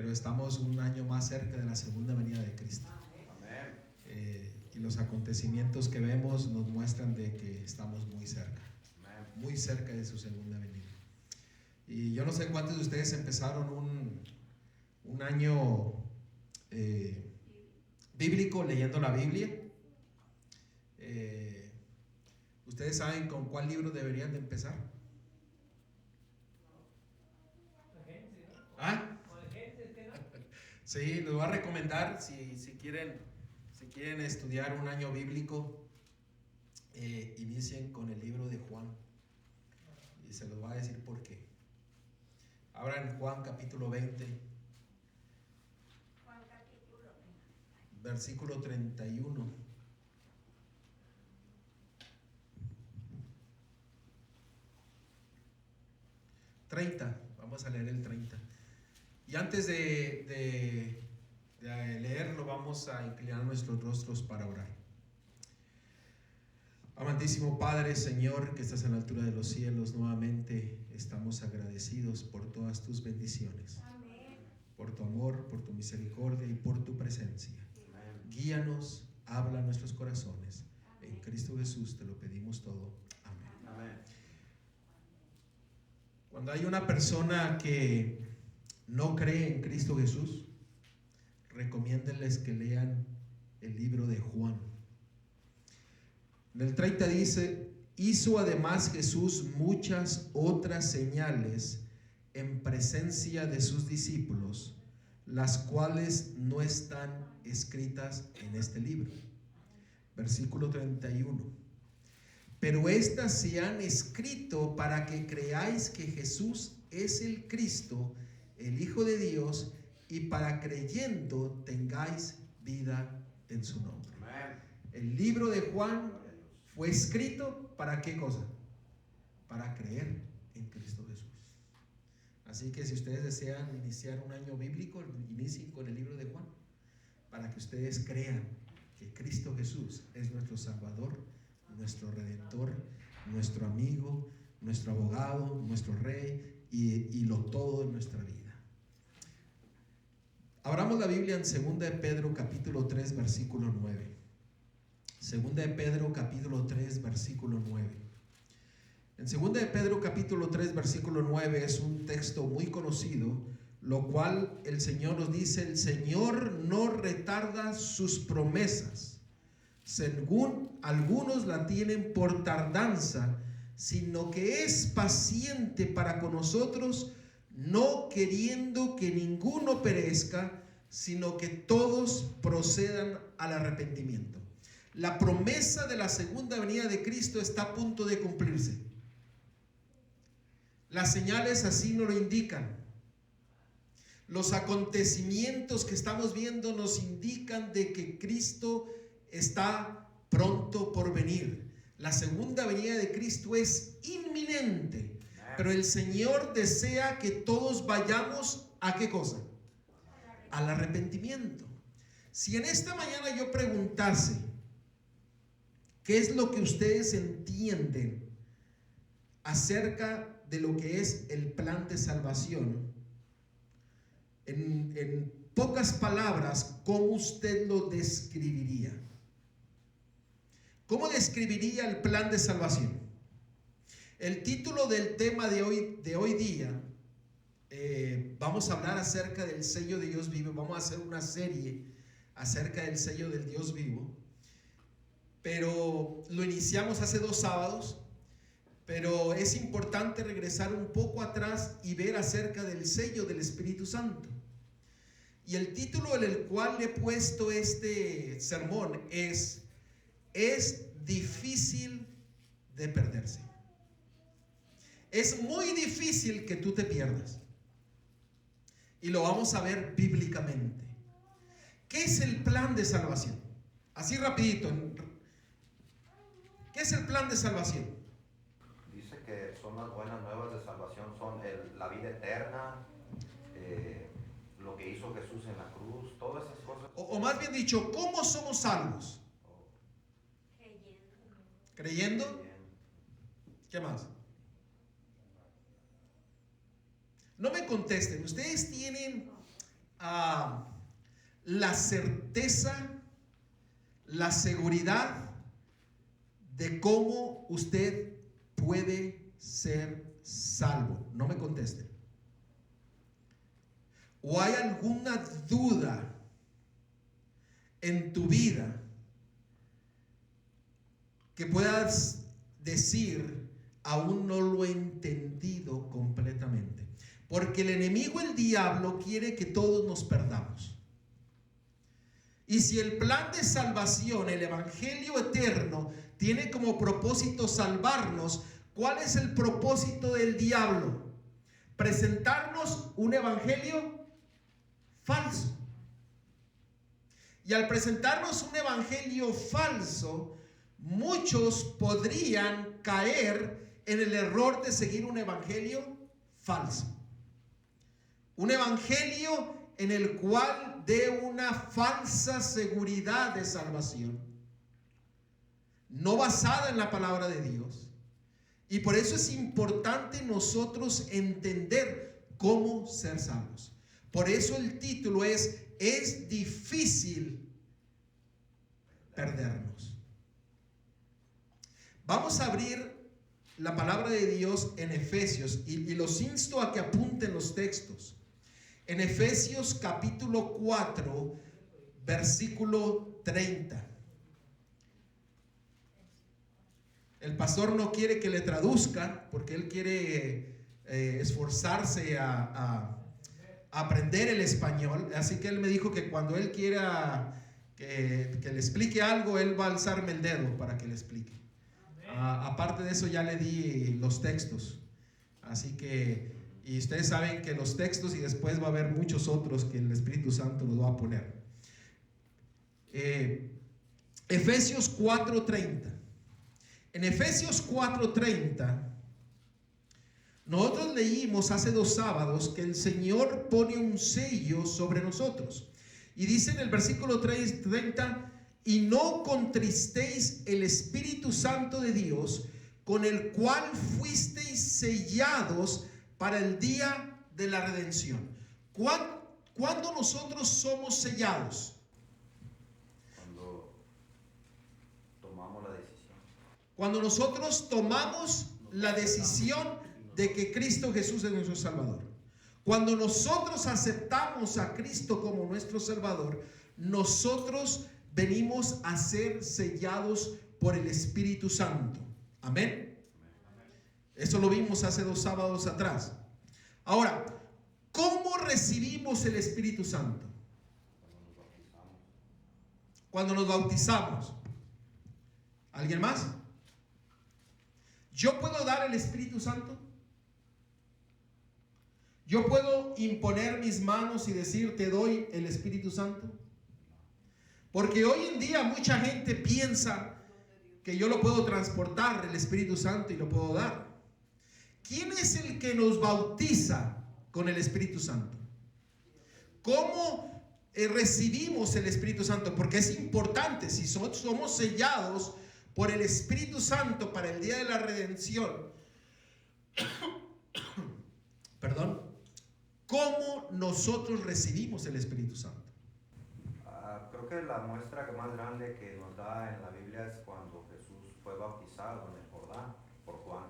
pero estamos un año más cerca de la segunda venida de Cristo. Y los acontecimientos que vemos nos muestran de que estamos muy cerca de su segunda venida. Y yo no sé cuántos de ustedes empezaron un año bíblico leyendo la Biblia. ¿Ustedes saben con cuál libro deberían de empezar? ¿Ah? Sí, les voy a recomendar si quieren estudiar un año bíblico, inicien con el libro de Juan. Y se los voy a decir por qué. Abran Juan capítulo 20. Juan capítulo 20. Versículo 31. Vamos a leer el 30. Y antes de leerlo, vamos a inclinar nuestros rostros para orar. Amantísimo Padre, Señor, que estás en la altura de los cielos, nuevamente estamos agradecidos por todas tus bendiciones. Amén. Por tu amor, por tu misericordia y por tu presencia. Amén. Guíanos, habla a nuestros corazones. En Cristo Jesús te lo pedimos todo. Amén. Amén. Cuando hay una persona que no cree en Cristo Jesús, recomiéndenles que lean el libro de Juan. En el 30 dice: hizo además Jesús muchas otras señales en presencia de sus discípulos, las cuales no están escritas en este libro. Versículo 31. Pero estas se han escrito para que creáis que Jesús es el Cristo, el Hijo de Dios, y para creyendo tengáis vida en su nombre. Amén. El libro de Juan fue escrito ¿para qué cosa? Para creer en Cristo Jesús. Así que si ustedes desean iniciar un año bíblico, inicien con el libro de Juan, para que ustedes crean que Cristo Jesús es nuestro Salvador, nuestro Redentor, nuestro amigo, nuestro abogado, nuestro Rey y lo todo en nuestra vida. Abramos la Biblia en 2 de Pedro capítulo 3 versículo 9. 2 de Pedro capítulo 3 versículo 9. En 2 de Pedro capítulo 3 versículo 9 es un texto muy conocido, lo cual el Señor nos dice: el Señor no retarda sus promesas, según algunos la tienen por tardanza, sino que es paciente para con nosotros, no queriendo que ninguno perezca, sino que todos procedan al arrepentimiento. La promesa de la segunda venida de Cristo está a punto de cumplirse. Las señales así nos lo indican. Los acontecimientos que estamos viendo nos indican de que Cristo está pronto por venir. La segunda venida de Cristo es inminente, pero el Señor desea que todos vayamos ¿a qué cosa? Al arrepentimiento. Si en esta mañana yo preguntase ¿qué es lo que ustedes entienden acerca de lo que es el plan de salvación? En pocas palabras, ¿cómo usted lo describiría? ¿Cómo describiría el plan de salvación? El título del tema de hoy día, vamos a hablar acerca del sello de Dios vivo. Vamos a hacer una serie acerca del sello del Dios vivo, pero lo iniciamos hace 2 sábados. Pero es importante regresar un poco atrás y ver acerca del sello del Espíritu Santo. Y el título en el cual le he puesto este sermón es difícil de perderse. Es muy difícil que tú te pierdas. Y lo vamos a ver bíblicamente. ¿Qué es el plan de salvación? Así rapidito. ¿Qué es el plan de salvación? Dice que son las buenas nuevas de salvación, son la vida eterna, lo que hizo Jesús en la cruz, todas esas cosas. O más bien dicho, ¿cómo somos salvos? ¿Creyendo? Bien. ¿Qué más? No me contesten. Ustedes tienen la certeza, la seguridad de cómo usted puede ser salvo. No me conteste. ¿O hay alguna duda en tu vida que puedas decir, aún no lo he entendido completamente? Porque el enemigo, el diablo, quiere que todos nos perdamos. Y si el plan de salvación, el evangelio eterno, tiene como propósito salvarnos, ¿cuál es el propósito del diablo? Presentarnos un evangelio falso. Y al presentarnos un evangelio falso, muchos podrían caer en el error de seguir un evangelio falso. Un evangelio en el cual dé una falsa seguridad de salvación, no basada en la palabra de Dios. Y por eso es importante nosotros entender cómo ser salvos. Por eso el título es difícil perdernos. Vamos a abrir la palabra de Dios en Efesios y los insto a que apunten los textos. En Efesios capítulo 4, versículo 30. El pastor no quiere que le traduzca porque él quiere esforzarse a aprender el español. Así que él me dijo que cuando él quiera que le explique algo, él va a alzarme el dedo para que le explique. Aparte de eso, ya le di los textos. Así que, y ustedes saben que los textos, y después va a haber muchos otros que el Espíritu Santo nos va a poner. Efesios 4:30. En Efesios 4:30, nosotros leímos hace 2 sábados que el Señor pone un sello sobre nosotros. Y dice en el versículo 30, y no contristéis el Espíritu Santo de Dios, con el cual fuisteis sellados para el día de la redención. ¿Cuándo nosotros somos sellados? Cuando tomamos la decisión. Cuando nosotros tomamos la decisión de que Cristo Jesús es nuestro Salvador. Cuando nosotros aceptamos a Cristo como nuestro Salvador, nosotros venimos a ser sellados por el Espíritu Santo. Amén. Eso lo vimos hace 2 sábados atrás. Ahora, ¿cómo recibimos el Espíritu Santo? Cuando nos bautizamos. ¿Alguien más? ¿Yo puedo dar el Espíritu Santo? ¿Yo puedo imponer mis manos y decir, te doy el Espíritu Santo? Porque hoy en día mucha gente piensa que yo lo puedo transportar, el Espíritu Santo, y lo puedo dar. ¿Quién es el que nos bautiza con el Espíritu Santo? ¿Cómo recibimos el Espíritu Santo? Porque es importante, si somos sellados por el Espíritu Santo para el día de la redención, perdón, ¿cómo nosotros recibimos el Espíritu Santo? Creo que la muestra más grande que nos da en la Biblia es cuando Jesús fue bautizado en el Jordán por Juan.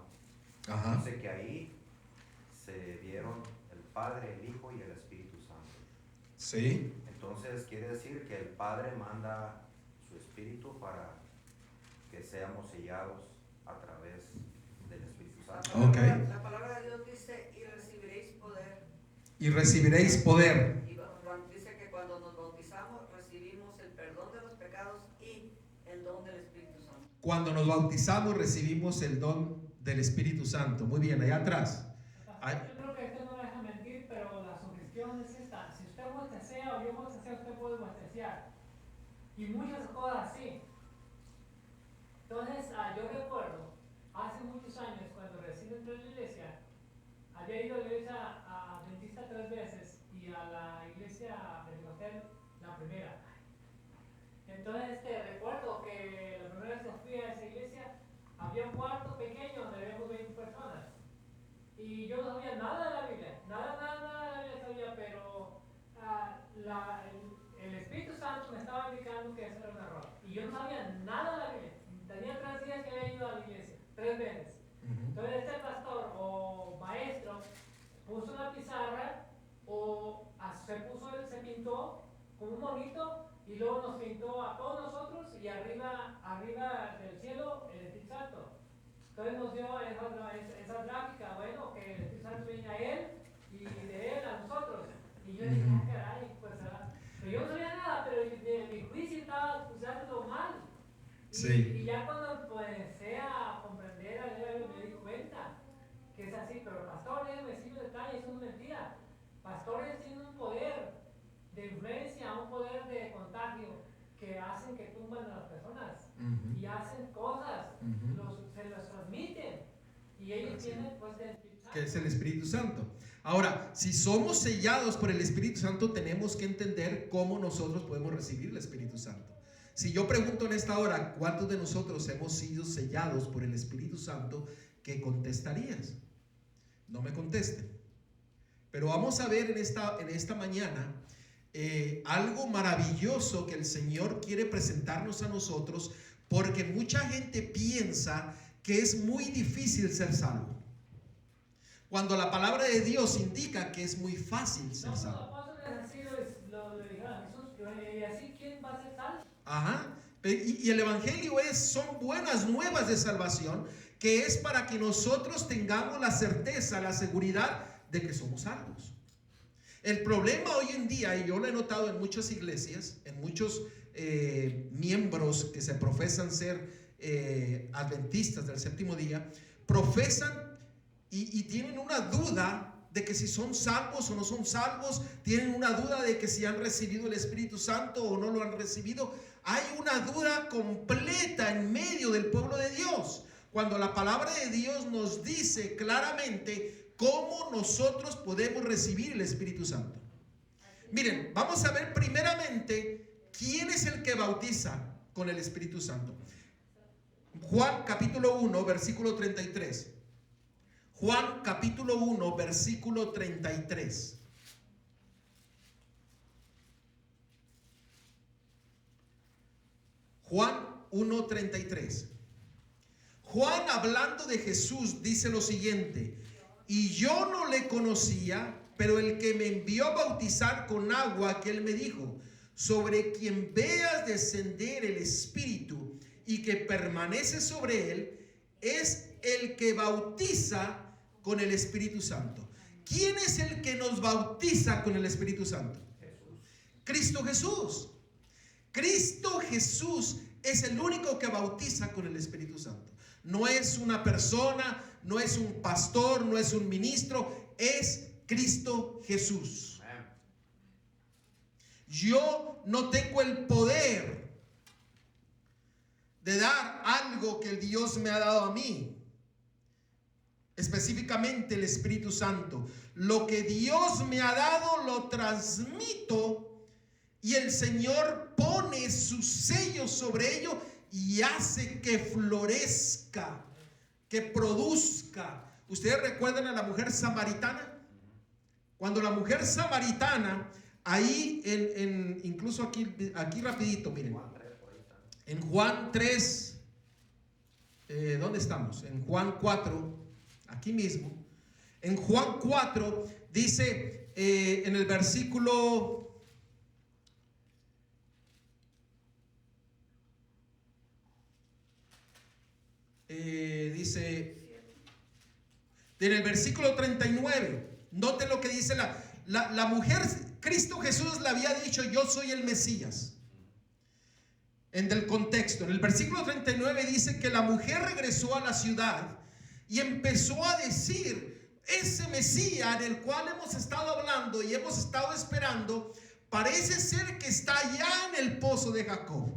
Ajá. Dice que ahí se vieron el Padre, el Hijo y el Espíritu Santo. Sí. Entonces quiere decir que el Padre manda su Espíritu para que seamos sellados a través del Espíritu Santo. Ok. La palabra de Dios dice, y recibiréis poder. Y recibiréis poder. Y dice que cuando nos bautizamos recibimos el perdón de los pecados y el don del Espíritu Santo. Cuando nos bautizamos recibimos el don del Espíritu Santo. Muy bien, allá atrás. Yo creo que esto no me deja mentir, pero la sugestión es esta. Si usted bostecea o yo bosteceo, usted puede bostecear. Y muchas cosas así. Entonces, yo recuerdo, hace muchos años, cuando recién entré en la iglesia, había ido a la iglesia adventista 3 veces y a la iglesia pentecostal la primera. Entonces, recuerdo que la primera vez que fui a esa iglesia, había un cuarto pequeño donde habíamos 20 personas. Y yo no sabía nada de la Biblia, nada de la Biblia sabía, pero y yo no sabía nada de la Biblia. Tenía 3 días que había ido a la iglesia, 3 veces. Entonces este pastor o maestro puso una pizarra se pintó con un monito y luego nos pintó a todos nosotros y arriba del cielo el Espíritu Santo. Entonces nos dio esa gráfica, bueno, que el Espíritu Santo viene a él y de él a nosotros. Y yo dije, caray, pues pero yo no sabía nada, pero mi juicio estaba usándolo mal. Y ya cuando empecé a comprender a leer, me di cuenta que es así, pero pastores, me sigo detalles, eso no es mentira. Pastores tienen un poder de influencia, un poder de contagio que hacen que tumban a las personas y hacen cosas, se los transmiten y ellos tienen pues el Espíritu Santo. Que es el Espíritu Santo. Ahora, si somos sellados por el Espíritu Santo, tenemos que entender cómo nosotros podemos recibir el Espíritu Santo. Si yo pregunto en esta hora, ¿cuántos de nosotros hemos sido sellados por el Espíritu Santo? ¿Qué contestarías? No me contesten. Pero vamos a ver en esta mañana algo maravilloso que el Señor quiere presentarnos a nosotros, porque mucha gente piensa que es muy difícil ser salvo, cuando la palabra de Dios indica que es muy fácil ser salvo. Así lo dijeron a Jesús, y así ¿quién va a ser salvo? Ajá. Y el Evangelio son buenas nuevas de salvación, que es para que nosotros tengamos la certeza, la seguridad de que somos salvos. El problema hoy en día, y yo lo he notado en muchas iglesias, en muchos miembros que se profesan ser adventistas del séptimo día, profesan y tienen una duda de que si son salvos o no son salvos, tienen una duda de que si han recibido el Espíritu Santo o no lo han recibido. Hay una duda completa en medio del pueblo de Dios, cuando la palabra de Dios nos dice claramente cómo nosotros podemos recibir el Espíritu Santo. Miren, vamos a ver primeramente quién es el que bautiza con el Espíritu Santo. Juan capítulo 1, versículo 33. Juan capítulo 1, versículo 33. Juan 1, 33. Juan, hablando de Jesús, dice lo siguiente: y yo no le conocía, pero el que me envió a bautizar con agua, que él me dijo: sobre quien veas descender el Espíritu y que permanece sobre él, es el que bautiza con el Espíritu Santo. ¿Quién es el que nos bautiza con el Espíritu Santo? Jesús. Cristo Jesús. Cristo Jesús es el único que bautiza con el Espíritu Santo. No es una persona, no es un pastor, no es un ministro, es Cristo Jesús. Amén. Yo no tengo el poder de dar algo que Dios me ha dado a mí, específicamente el Espíritu Santo. Lo que Dios me ha dado lo transmito, y el Señor pone su sello sobre ello y hace que florezca, que produzca. ¿Ustedes recuerdan a la mujer samaritana? Cuando la mujer samaritana, ahí incluso aquí rapidito, miren, Juan 3, por ahí está. en Juan 3, ¿dónde estamos? En Juan 4, aquí mismo. En Juan 4 dice en el versículo dice en el versículo 39, note lo que dice la mujer. Cristo Jesús le había dicho: yo soy el Mesías. En el contexto, en el versículo 39 dice que la mujer regresó a la ciudad y empezó a decir: ese Mesías del cual hemos estado hablando y hemos estado esperando, parece ser que está allá en el pozo de Jacob.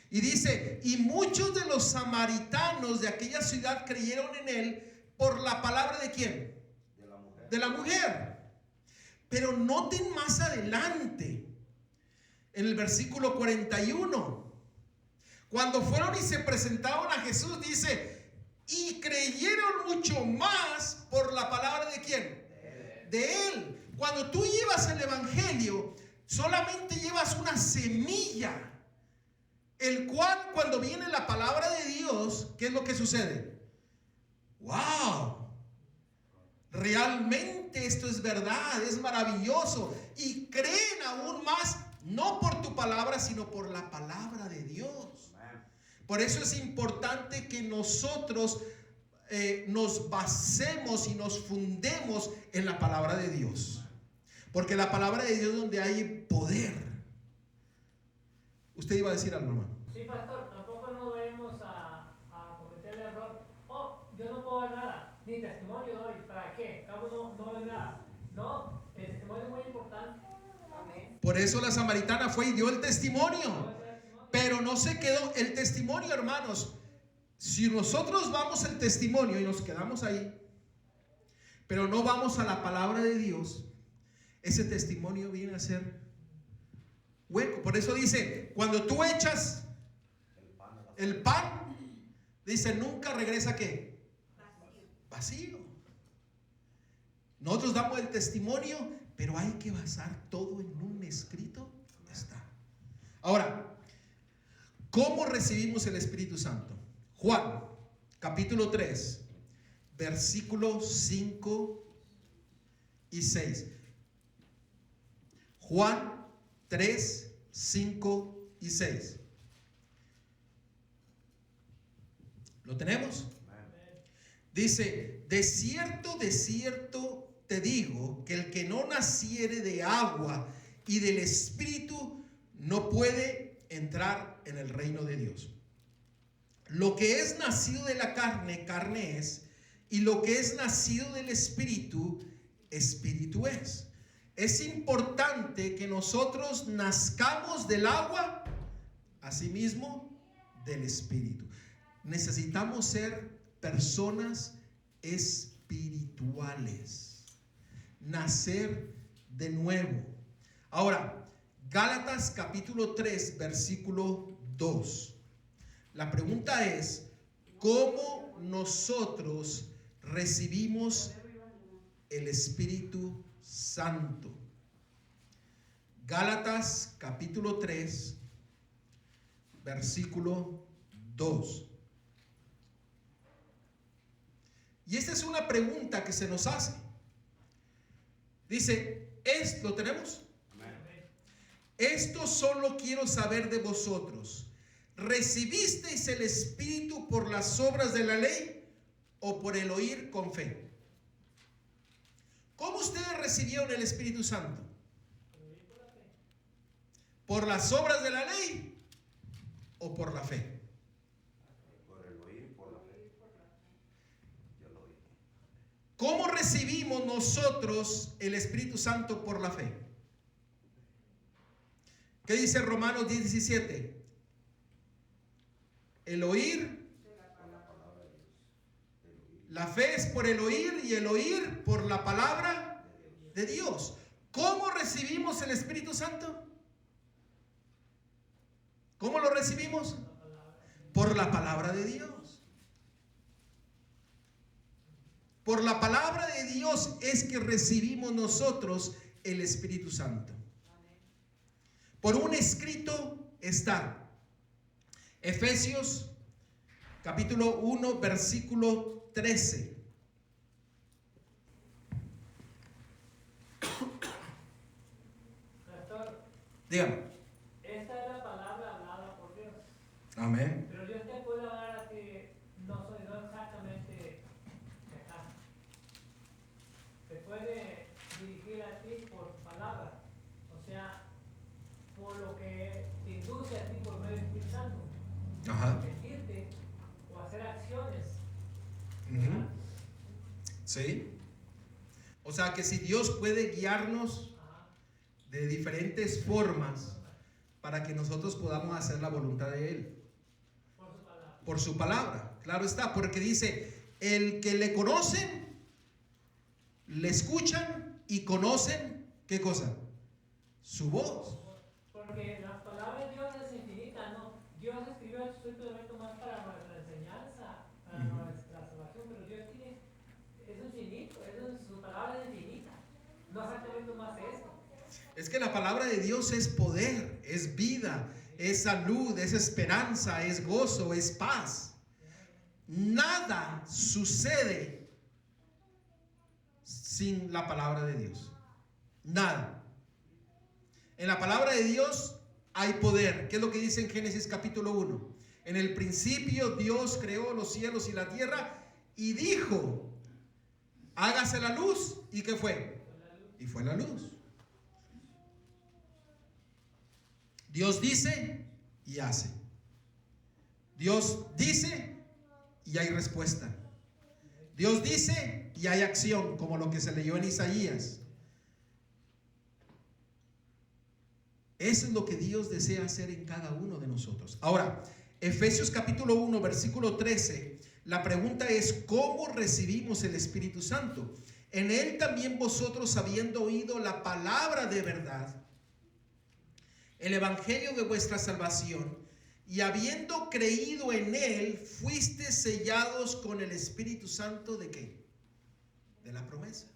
Y dice: y muchos de los samaritanos de aquella ciudad creyeron en él por la palabra ¿de quién? De la mujer. De la mujer. Pero noten más adelante, en el versículo 41, cuando fueron y se presentaron a Jesús, dice: y creyeron mucho más por la palabra ¿de quién? De él. Cuando tú llevas el evangelio, solamente llevas una semilla. el cual cuando viene la palabra de Dios, ¿qué es lo que sucede? ¡Wow! Realmente esto es verdad, es maravilloso. Y creen aún más, no por tu palabra, sino por la palabra de Dios. Por eso es importante que nosotros nos basemos y nos fundemos en la palabra de Dios. Porque la palabra de Dios es donde hay poder. Usted iba a decir algo, hermano. Sí, pastor, tampoco nos vayamos a cometer el error. Oh, yo no puedo ver nada, ni testimonio doy. ¿Para qué? Cabo no veo nada. No, el testimonio es muy importante. Amén. Por eso la samaritana fue y dio el testimonio. Pero no se quedó el testimonio, hermanos. Si nosotros vamos al testimonio y nos quedamos ahí, pero no vamos a la palabra de Dios, ese testimonio viene a ser hueco. Por eso dice, cuando tú echas el pan, dice, nunca regresa ¿qué? Vacío. Nosotros damos el testimonio, pero hay que basar todo en un escrito. Está. Ahora, ¿cómo recibimos el Espíritu Santo? Juan, capítulo 3, versículos 5 y 6. Juan 3, 5 y 6. ¿Lo tenemos? Dice, de cierto te digo, que el que no naciere de agua y del Espíritu no puede entrar en el reino de Dios. Lo que es nacido de la carne, carne es, y lo que es nacido del Espíritu, Espíritu es. Es importante que nosotros nazcamos del agua, asimismo del Espíritu. Necesitamos ser personas espirituales, nacer de nuevo. Ahora, Gálatas capítulo 3, versículo 2. La pregunta es, ¿cómo nosotros recibimos el Espíritu Santo? Gálatas capítulo 3, versículo 2. Y esta es una pregunta que se nos hace. Dice, ¿lo tenemos? Esto solo quiero saber de vosotros. ¿Recibisteis el Espíritu por las obras de la ley o por el oír con fe? ¿Cómo ustedes recibieron el Espíritu Santo? ¿Por las obras de la ley o por la fe? Por el oír, por la fe. Yo lo oí. ¿Cómo recibimos nosotros el Espíritu Santo por la fe? ¿Qué dice Romanos 10:17? El oír, la fe es por el oír y el oír por la palabra de Dios. ¿Cómo recibimos el Espíritu Santo? ¿Cómo lo recibimos? Por la palabra de Dios. Por la palabra de Dios es que recibimos nosotros el Espíritu Santo. Por un escrito está Efesios capítulo 1 versículo 13. Pastor, Dígame. esta es la palabra hablada por Dios. Amén. Pero Dios te puede hablar a ti, no exactamente acá. Te puede dirigir a ti por palabra. O sea, por lo que te induce a ti por medio del Espíritu Santo. Ajá. Decirte o hacer acciones. Ujú. Sí. O sea que si Dios puede guiarnos de diferentes formas para que nosotros podamos hacer la voluntad de Él. Por su palabra. Por su palabra. Claro está, porque dice, el que le conocen, le escuchan y conocen, ¿qué cosa? Su voz. Porque la palabra de Dios es infinita, ¿no? Dios escribió el Testamento más para nuestra enseñanza, para nuestra salvación, pero Dios es infinito, su palabra es infinita. No exactamente más esto. Es que la palabra de Dios es poder, es vida, es salud, es esperanza, es gozo, es paz. Nada sucede sin la palabra de Dios. Nada. En la palabra de Dios hay poder. ¿Qué es lo que dice en Génesis capítulo 1? En el principio Dios creó los cielos y la tierra y dijo, hágase la luz. ¿Y qué fue? Y fue la luz. Dios dice y hace. Dios dice y hay respuesta. Dios dice y hay acción, como lo que se leyó en Isaías. Eso es lo que Dios desea hacer en cada uno de nosotros. Ahora, Efesios capítulo 1, versículo 13, la pregunta es, ¿cómo recibimos el Espíritu Santo? En él también vosotros, habiendo oído la palabra de verdad, el evangelio de vuestra salvación, y habiendo creído en él, fuiste sellados con el Espíritu Santo ¿de qué? De la promesa.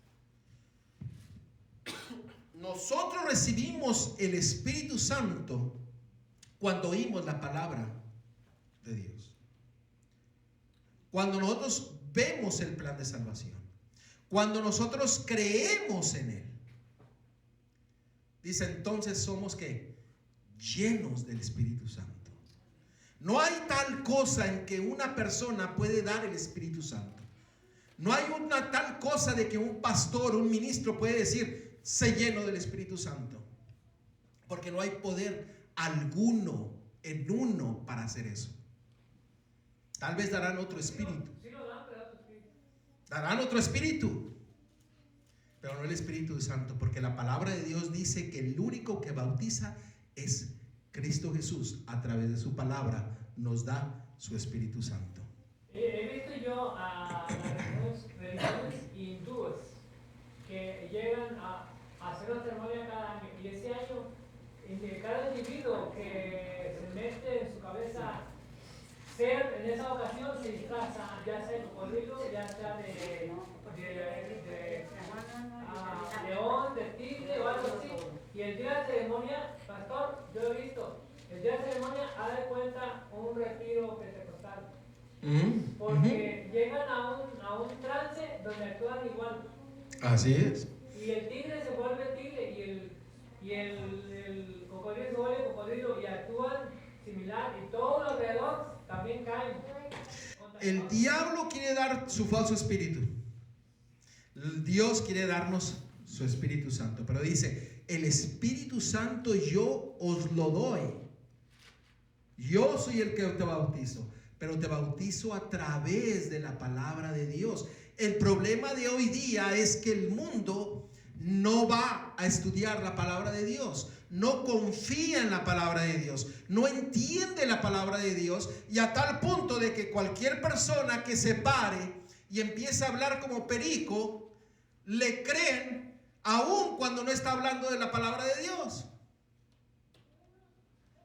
Nosotros recibimos el Espíritu Santo cuando oímos la palabra de Dios. Cuando nosotros vemos el plan de salvación. Cuando nosotros creemos en él. Dice entonces somos ¿qué? Llenos del Espíritu Santo. No hay tal cosa en que una persona puede dar el Espíritu Santo. No hay una tal cosa de que un pastor, un ministro puede decir, sé lleno del Espíritu Santo. Porque no hay poder alguno en uno para hacer eso. Tal vez darán otro espíritu. Darán otro espíritu. Pero no el Espíritu Santo. Porque la palabra de Dios dice que el único que bautiza es Cristo Jesús. A través de su palabra nos da su Espíritu Santo. He visto yo a las religiones hindúes que llegan a hacer una ceremonia cada año, y ese año cada individuo que se mete en su cabeza ser en esa ocasión se disfraza, ya sea de cocodrilo, ya sea de león, de tigre o algo así, y el día de ceremonia, pastor, yo he visto, el día de ceremonia ha de cuenta un retiro pentecostal. Porque llegan a un trance donde actúan igual. Así es. Y el tigre se vuelve tigre y el cocodrilo se vuelve cocodrilo y actúan similar y todo alrededor también caen. El diablo quiere dar su falso espíritu. Dios quiere darnos su Espíritu Santo. Pero dice, el Espíritu Santo yo os lo doy. Yo soy el que te bautizo. Pero te bautizo a través de la palabra de Dios. El problema de hoy día es que el mundo no va a estudiar la palabra de Dios, no confía en la palabra de Dios, no entiende la palabra de Dios, y a tal punto de que cualquier persona que se pare y empiece a hablar como perico, le creen aun cuando no está hablando de la palabra de Dios.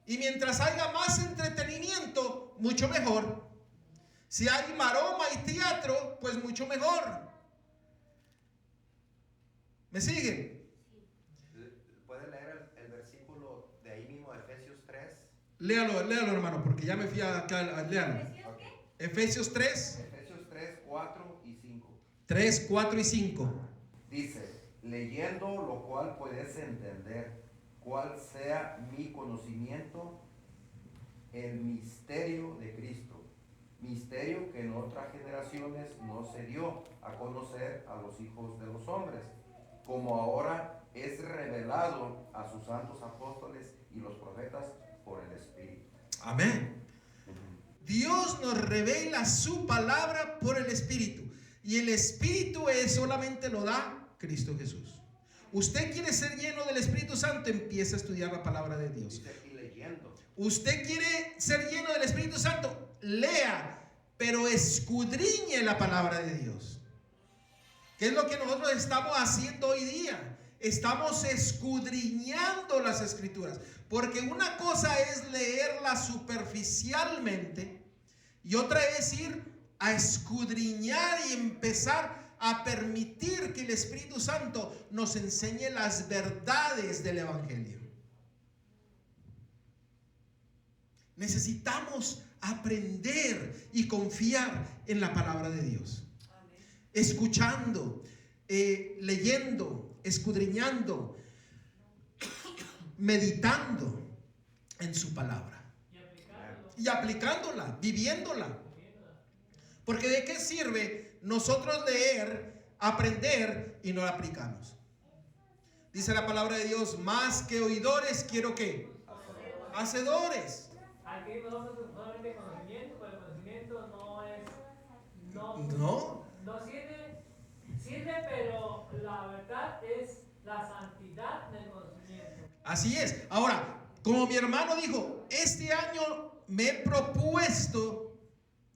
Y mientras haya más entretenimiento, mucho mejor. Si hay maroma y teatro, pues mucho mejor. ¿Me siguen? ¿Puede leer el versículo de ahí mismo, Efesios 3? Léalo hermano, porque ya me fui acá. Léalo. Okay. Efesios 3. Efesios 3, 4 y 5. 3, 4 y 5. Dice, leyendo lo cual puedes entender cuál sea mi conocimiento, el misterio de Cristo, misterio que en otras generaciones no se dio a conocer a los hijos de los hombres, como ahora es revelado a sus santos apóstoles y los profetas por el Espíritu. Amén. Dios nos revela su palabra por el Espíritu, y el Espíritu solamente lo da Cristo Jesús. Usted quiere ser lleno del Espíritu Santo, empieza a estudiar la palabra de Dios. Usted quiere ser lleno del Espíritu Santo, lea, pero escudriñe la palabra de Dios. ¿Qué es lo que nosotros estamos haciendo hoy día? Estamos escudriñando las Escrituras. Porque una cosa es leerlas superficialmente y otra es ir a escudriñar y empezar a permitir que el Espíritu Santo nos enseñe las verdades del Evangelio. Necesitamos aprender y confiar en la palabra de Dios. Amén. Escuchando, leyendo, escudriñando, meditando en su palabra y aplicándola, viviéndola. Porque ¿de qué sirve nosotros leer, aprender y no la aplicamos? Dice la palabra de Dios, más que oidores quiero que hacedores. Aquí nosotros solamente conocimiento, pero el conocimiento no sirve, pero la verdad es la santidad del conocimiento. Así es. Ahora, como mi hermano dijo, este año me he propuesto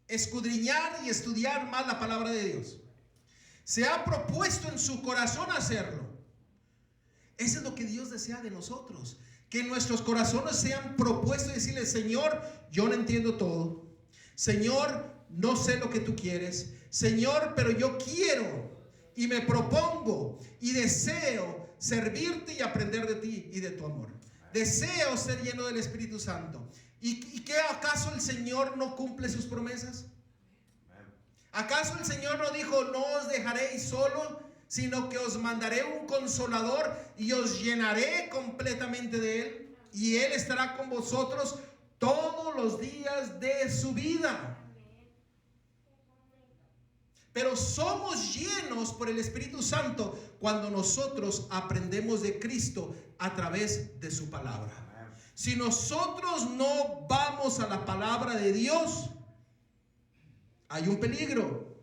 escudriñar y estudiar más la palabra de Dios. Se ha propuesto en su corazón hacerlo. Eso es lo que Dios desea de nosotros. Que nuestros corazones sean propuestos y decirle, Señor, yo no entiendo todo. Señor, no sé lo que tú quieres. Señor, pero yo quiero y me propongo y deseo servirte y aprender de ti y de tu amor. Deseo ser lleno del Espíritu Santo. ¿Y qué acaso el Señor no cumple sus promesas? ¿Acaso el Señor no dijo, no os dejaré solo, sino que os mandaré un consolador y os llenaré completamente de Él? Y Él estará con vosotros todos los días de su vida. Pero somos llenos por el Espíritu Santo cuando nosotros aprendemos de Cristo a través de su palabra. Si nosotros no vamos a la palabra de Dios, hay un peligro.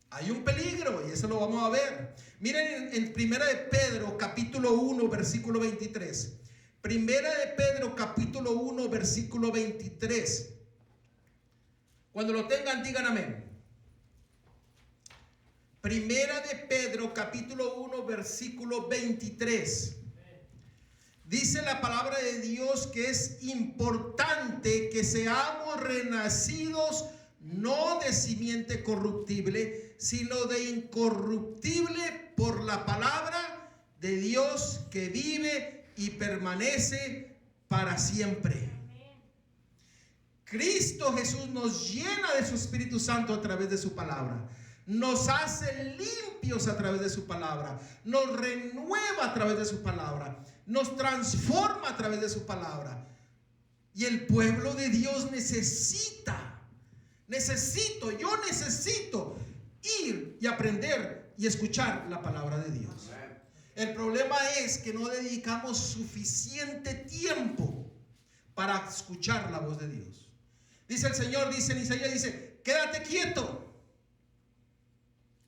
Hay un peligro y eso lo vamos a ver. Miren en Primera de Pedro capítulo 1 versículo 23. Primera de Pedro capítulo 1 versículo 23. Cuando lo tengan digan amén. Primera de Pedro capítulo 1 versículo 23. Dice la palabra de Dios que es importante que seamos renacidos no de simiente corruptible, sino de incorruptible por la palabra de Dios que vive y permanece para siempre. Cristo Jesús nos llena de su Espíritu Santo a través de su palabra. Nos hace limpios a través de su palabra. Nos renueva a través de su palabra. Nos transforma a través de su palabra. Y el pueblo de Dios yo necesito ir y aprender y escuchar la palabra de Dios. El problema es que no dedicamos suficiente tiempo para escuchar la voz de Dios. Dice el Señor, dice en Isaías, dice, quédate quieto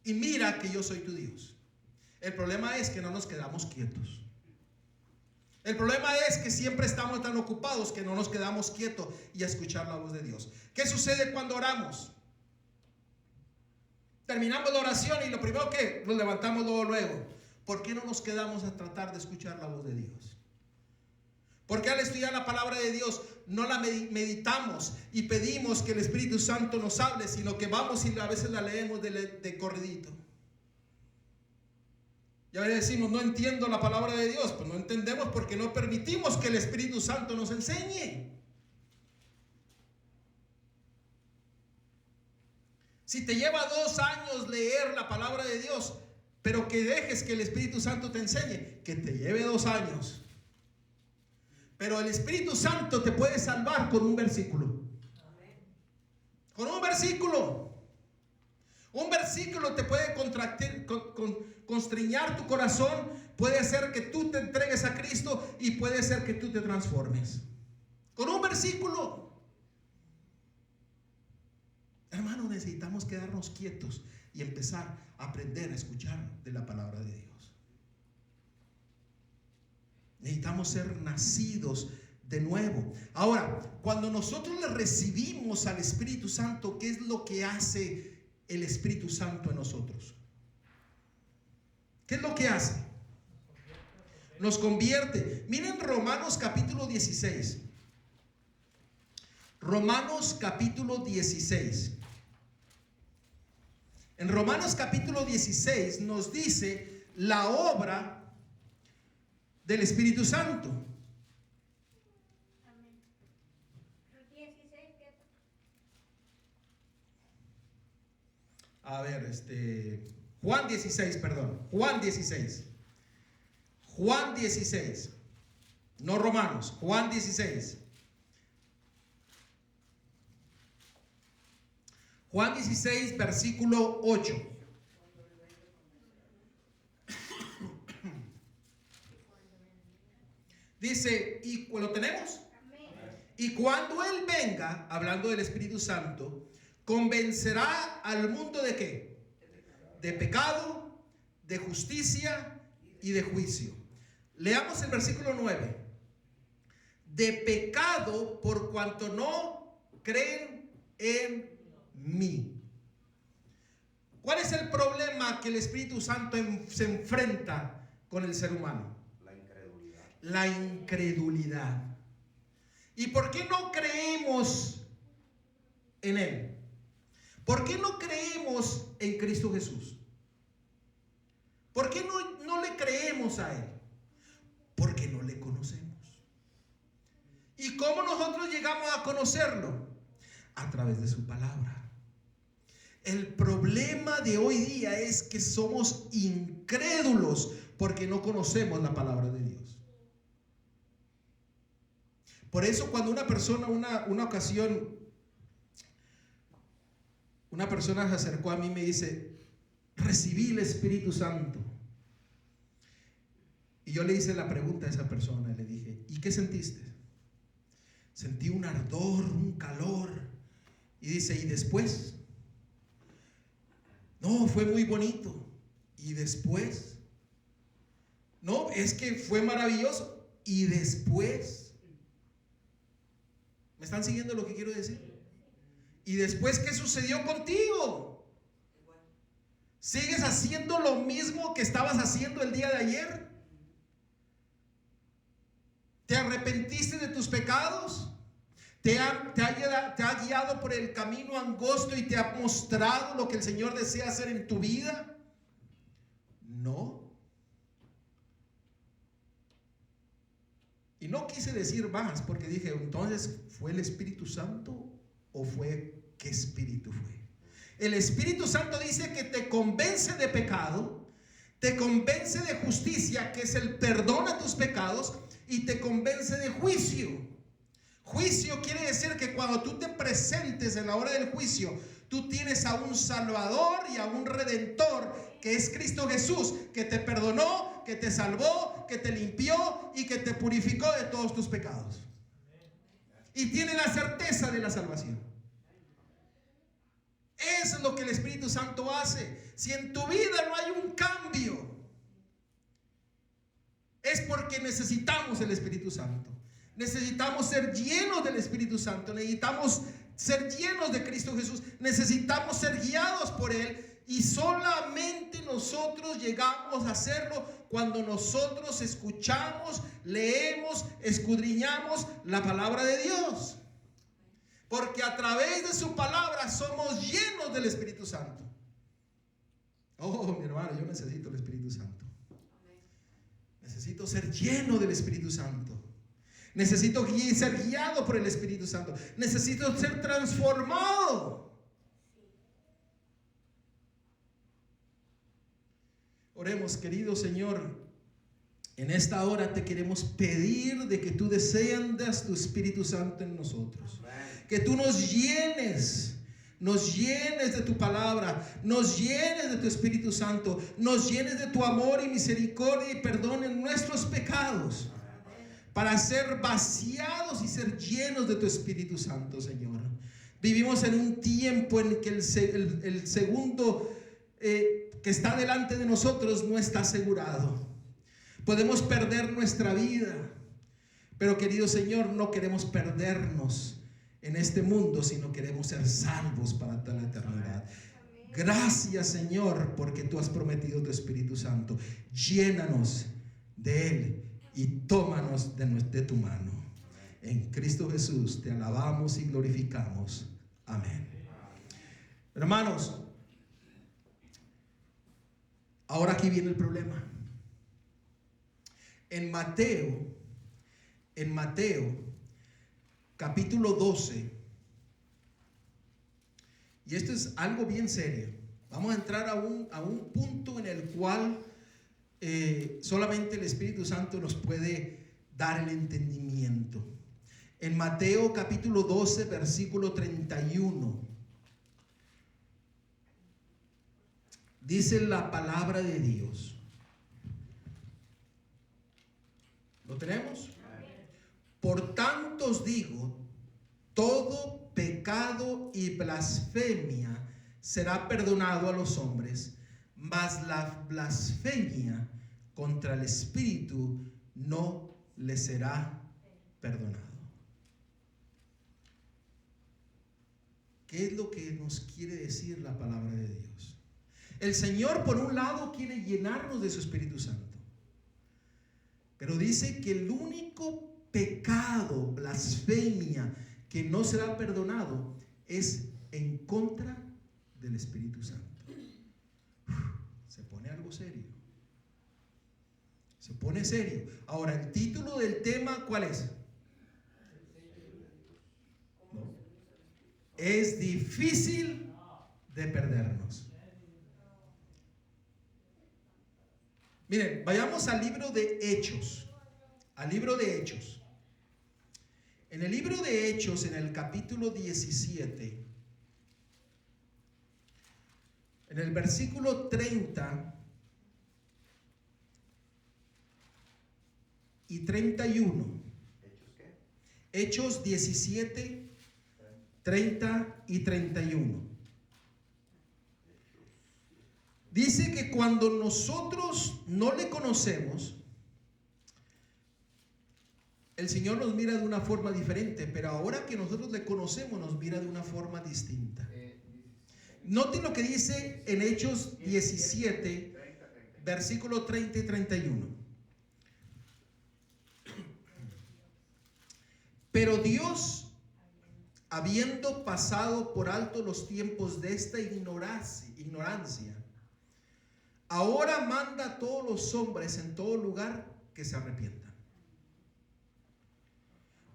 y mira que yo soy tu Dios. El problema es que no nos quedamos quietos. El problema es que siempre estamos tan ocupados que no nos quedamos quietos y a escuchar la voz de Dios. ¿Qué sucede cuando oramos? Terminamos la oración y lo primero que nos levantamos luego. ¿Por qué no nos quedamos a tratar de escuchar la voz de Dios? ¿Por qué al estudiar la palabra de Dios no la meditamos y pedimos que el Espíritu Santo nos hable, sino que vamos y a veces la leemos de corridito? Y a veces decimos, no entiendo la palabra de Dios. Pues no entendemos porque no permitimos que el Espíritu Santo nos enseñe. Si te lleva 2 años leer la palabra de Dios, pero que dejes que el Espíritu Santo te enseñe, que te lleve 2 años. Pero el Espíritu Santo te puede salvar con un versículo. Con un versículo. Un versículo te puede constriñar tu corazón, puede hacer que tú te entregues a Cristo y puede ser que tú te transformes. Con un versículo. Hermano, necesitamos quedarnos quietos y empezar a aprender a escuchar de la palabra de Dios. Necesitamos ser nacidos de nuevo. Ahora, cuando nosotros le recibimos al Espíritu Santo, ¿qué es lo que hace el Espíritu Santo en nosotros? ¿Qué es lo que hace? Nos convierte. Miren Romanos capítulo 16. Romanos capítulo 16. En Romanos capítulo 16 nos dice la obra del Espíritu Santo. A ver, Juan 16, perdón. Juan 16. Juan 16. No Romanos, Juan 16. Juan 16, versículo 8. Dice, ¿y lo tenemos? Y cuando Él venga, hablando del Espíritu Santo, convencerá al mundo ¿de qué? De pecado, de justicia y de juicio. Leamos el versículo 9. De pecado por cuanto no creen en mí. ¿Cuál es el problema que el Espíritu Santo se enfrenta con el ser humano? La incredulidad. La incredulidad. ¿Y por qué no creemos en Él? ¿Por qué no creemos en Cristo Jesús? ¿Por qué no le creemos a Él? Porque no le conocemos. ¿Y cómo nosotros llegamos a conocerlo? A través de su palabra. El problema de hoy día es que somos incrédulos porque no conocemos la palabra de Dios. Por eso cuando una persona, una ocasión, una persona se acercó a mí y me dice, recibí el Espíritu Santo. Y yo le hice la pregunta a esa persona y le dije, ¿y qué sentiste? Sentí un ardor, un calor. Y dice, ¿y después? No, fue muy bonito. ¿Y después? No, es que fue maravilloso. ¿Y después? ¿Me están siguiendo lo que quiero decir? ¿Y después qué sucedió contigo? ¿Sigues haciendo lo mismo que estabas haciendo el día de ayer? ¿Te arrepentiste de tus pecados? ¿Te ha guiado por el camino angosto y te ha mostrado lo que el Señor desea hacer en tu vida? No. Y no quise decir más porque dije, entonces, ¿fue el Espíritu Santo o fue qué espíritu fue? El Espíritu Santo dice que te convence de pecado, te convence de justicia, que es el perdón a tus pecados, y te convence de juicio. Juicio quiere decir que cuando tú te presentes en la hora del juicio, tú tienes a un Salvador y a un Redentor, que es Cristo Jesús, que te perdonó, que te salvó, que te limpió y que te purificó de todos tus pecados. Y tiene la certeza de la salvación. Eso es lo que el Espíritu Santo hace. Si en tu vida no hay un cambio, es porque necesitamos el Espíritu Santo. Necesitamos ser llenos del Espíritu Santo. Necesitamos ser llenos de Cristo Jesús. Necesitamos ser guiados por Él. Y solamente nosotros llegamos a hacerlo cuando nosotros escuchamos, leemos, escudriñamos la palabra de Dios. Porque a través de su palabra somos llenos del Espíritu Santo. Oh, mi hermano, yo necesito el Espíritu Santo. Necesito ser lleno del Espíritu Santo. Necesito ser guiado por el Espíritu Santo. Necesito ser transformado. Oremos, querido Señor. En esta hora te queremos pedir de que tú descendas tu Espíritu Santo en nosotros. Que tú nos llenes de tu palabra, nos llenes de tu Espíritu Santo, nos llenes de tu amor y misericordia y perdón en nuestros pecados, para ser vaciados y ser llenos de tu Espíritu Santo, Señor. Vivimos en un tiempo en que el segundo que está delante de nosotros no está asegurado. Podemos perder nuestra vida, pero querido Señor, no queremos perdernos en este mundo, sino queremos ser salvos para toda la eternidad. Gracias, Señor, porque tú has prometido tu Espíritu Santo. Llénanos de Él y tómanos de tu mano. En Cristo Jesús te alabamos y glorificamos. Amén. Hermanos, ahora aquí viene el problema. En Mateo capítulo 12, y esto es algo bien serio. Vamos a entrar a un punto en el cual solamente el Espíritu Santo nos puede dar el entendimiento. En Mateo capítulo 12, versículo 31, dice la palabra de Dios. ¿Lo tenemos? Por tanto os digo, todo pecado y blasfemia será perdonado a los hombres, mas la blasfemia contra el Espíritu no le será perdonado. ¿Qué es lo que nos quiere decir la palabra de Dios? El Señor, por un lado, quiere llenarnos de su Espíritu Santo, pero dice que el único pecado, blasfemia, que no será perdonado es en contra del Espíritu Santo. Se pone algo serio. Se pone serio. Ahora, el título del tema, ¿cuál es? ¿No? Es difícil de perdernos. Miren, vayamos al libro de Hechos. Al libro de Hechos. En el libro de Hechos, en el capítulo 17, en el versículo 30 y 31. ¿Hechos qué? Hechos 17, 30 y 31. Dice que cuando nosotros no le conocemos, el Señor nos mira de una forma diferente, pero ahora que nosotros le conocemos, nos mira de una forma distinta. Noten lo que dice en Hechos 17, versículo 30 y 31. Pero Dios, habiendo pasado por alto los tiempos de esta ignorancia, ahora manda a todos los hombres en todo lugar que se arrepientan.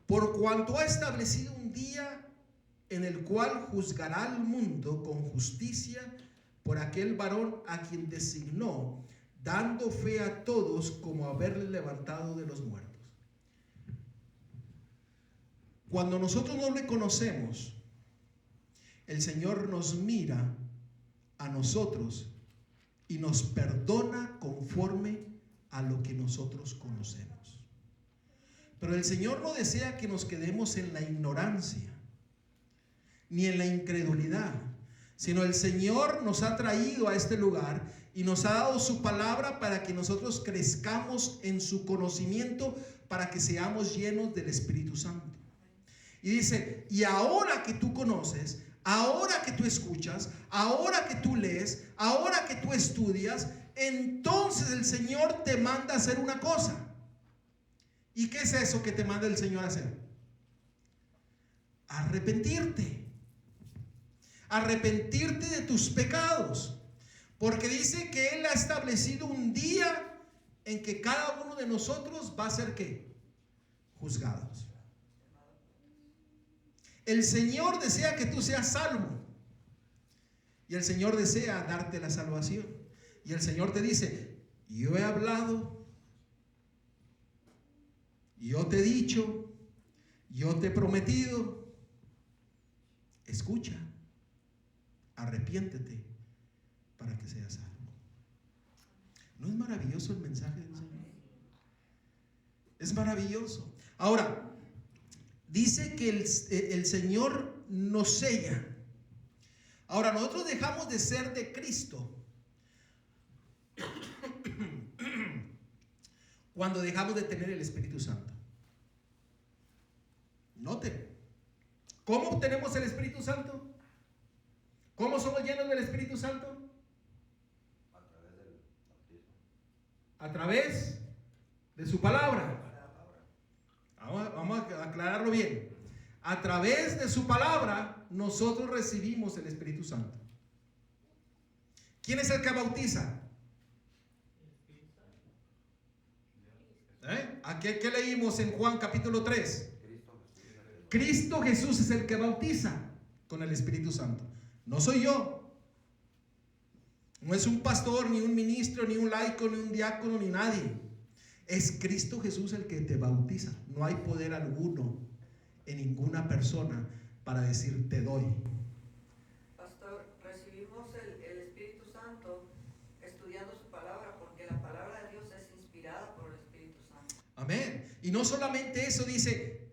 Por cuanto ha establecido un día en el cual juzgará al mundo con justicia por aquel varón a quien designó, dando fe a todos como haberle levantado de los muertos. Cuando nosotros no le conocemos, el Señor nos mira a nosotros y nos perdona conforme a lo que nosotros conocemos. Pero el Señor no desea que nos quedemos en la ignorancia ni en la incredulidad, sino el Señor nos ha traído a este lugar y nos ha dado su palabra para que nosotros crezcamos en su conocimiento, para que seamos llenos del Espíritu Santo. Y dice, y ahora que tú conoces, ahora que tú escuchas, ahora que tú lees, ahora que tú estudias, entonces el Señor te manda a hacer una cosa. ¿Y qué es eso que te manda el Señor a hacer? Arrepentirte. Arrepentirte de tus pecados. Porque dice que Él ha establecido un día en que cada uno de nosotros va a ser ¿qué? Juzgados. El Señor desea que tú seas salvo. Y el Señor desea darte la salvación. Y el Señor te dice, yo he hablado, yo te he dicho, yo te he prometido, escucha, arrepiéntete para que seas salvo. ¿No es maravilloso el mensaje del Señor? Es maravilloso. Ahora, dice que el Señor nos sella. Ahora, nosotros dejamos de ser de Cristo cuando dejamos de tener el Espíritu Santo. Noten, ¿cómo obtenemos el Espíritu Santo? ¿Cómo somos llenos del Espíritu Santo? A través del bautismo. A través de su palabra. Vamos a aclararlo bien. A través de su palabra nosotros recibimos el Espíritu Santo. ¿Quién es el que bautiza? ¿Qué leímos en Juan capítulo 3? Cristo Jesús es el que bautiza con el Espíritu Santo. No soy yo. No es un pastor, ni un ministro, ni un laico, ni un diácono, ni nadie. Es Cristo Jesús el que te bautiza. No hay poder alguno en ninguna persona para decir te doy. Pastor, recibimos el Espíritu Santo estudiando su palabra, porque la palabra de Dios es inspirada por el Espíritu Santo. Amén. Y no solamente eso, dice,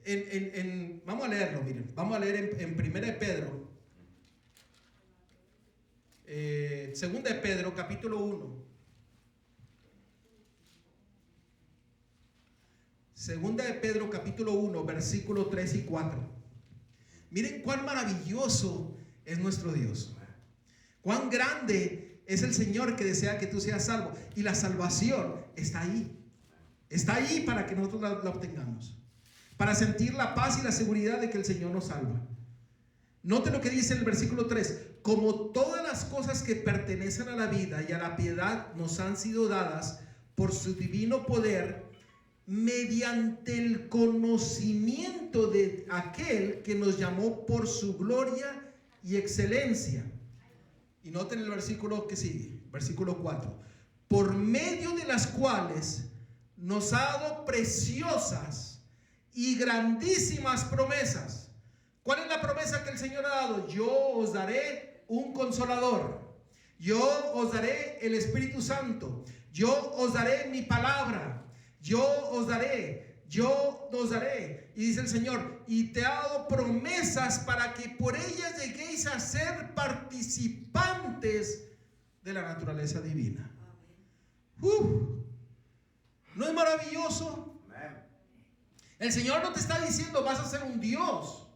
vamos a leerlo, miren, vamos a leer en 1 de Pedro, 2 de Pedro, capítulo 1. Segunda de Pedro, capítulo 1, versículo 3 y 4. Miren cuán maravilloso es nuestro Dios. Cuán grande es el Señor que desea que tú seas salvo. Y la salvación está ahí. Está ahí para que nosotros la obtengamos. Para sentir la paz y la seguridad de que el Señor nos salva. Note lo que dice el versículo 3. Como todas las cosas que pertenecen a la vida y a la piedad nos han sido dadas por su divino poder, mediante el conocimiento de aquel que nos llamó por su gloria y excelencia. Y noten el versículo que sigue, versículo 4. Por medio de las cuales nos ha dado preciosas y grandísimas promesas. ¿Cuál es la promesa que el Señor ha dado? Yo os daré un consolador. Yo os daré el Espíritu Santo. Yo os daré mi palabra. Yo os daré. Y dice el Señor, y te ha dado promesas para que por ellas lleguéis a ser participantes de la naturaleza divina. ¿No es maravilloso? El Señor no te está diciendo vas a ser un Dios,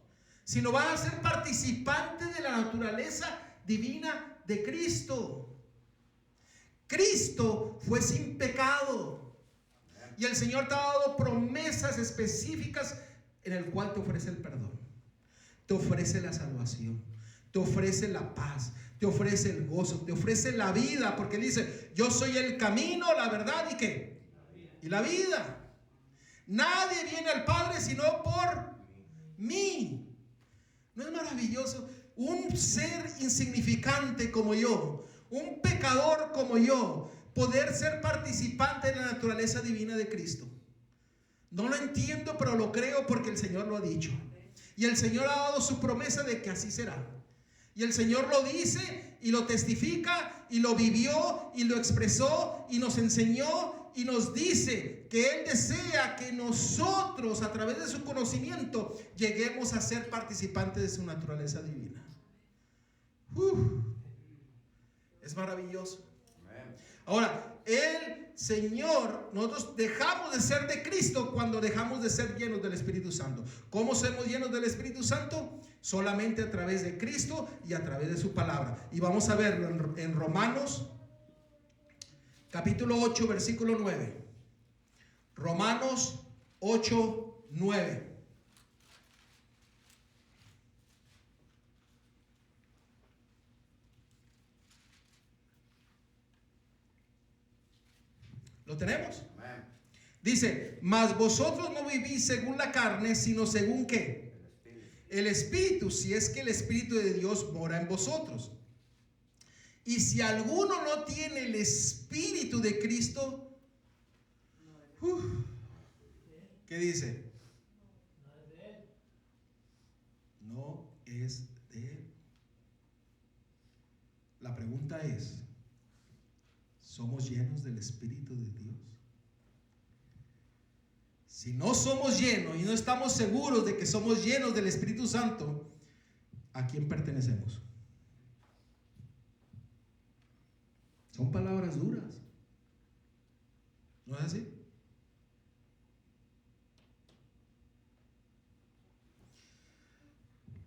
sino vas a ser participante de la naturaleza divina de Cristo. Cristo fue sin pecado. Y el Señor te ha dado promesas específicas en el cual te ofrece el perdón, te ofrece la salvación, te ofrece la paz, te ofrece el gozo, te ofrece la vida, porque Él dice, yo soy el camino, la verdad y ¿qué? Y la vida. Nadie viene al Padre sino por mí. ¿No es maravilloso? Un ser insignificante como yo, un pecador como yo, poder ser participante de la naturaleza divina de Cristo. No lo entiendo, pero lo creo porque el Señor lo ha dicho. Y el Señor ha dado su promesa de que así será. Y el Señor lo dice y lo testifica y lo vivió y lo expresó y nos enseñó y nos dice que Él desea que nosotros a través de su conocimiento lleguemos a ser participantes de su naturaleza divina. Es maravilloso. Ahora, el Señor, nosotros dejamos de ser de Cristo cuando dejamos de ser llenos del Espíritu Santo. ¿Cómo somos llenos del Espíritu Santo? Solamente a través de Cristo y a través de su palabra. Y vamos a verlo en Romanos capítulo 8, versículo 9. Romanos 8, 9. ¿Lo tenemos? Amén. Dice, mas vosotros no vivís según la carne, sino según ¿qué? El Espíritu, si es que el Espíritu de Dios mora en vosotros. Y si alguno no tiene el Espíritu de Cristo, ¿qué dice? No es de Él. La pregunta es, ¿somos llenos del Espíritu de Dios? Si no somos llenos y no estamos seguros de que somos llenos del Espíritu Santo, ¿a quién pertenecemos? Son palabras duras. ¿No es así?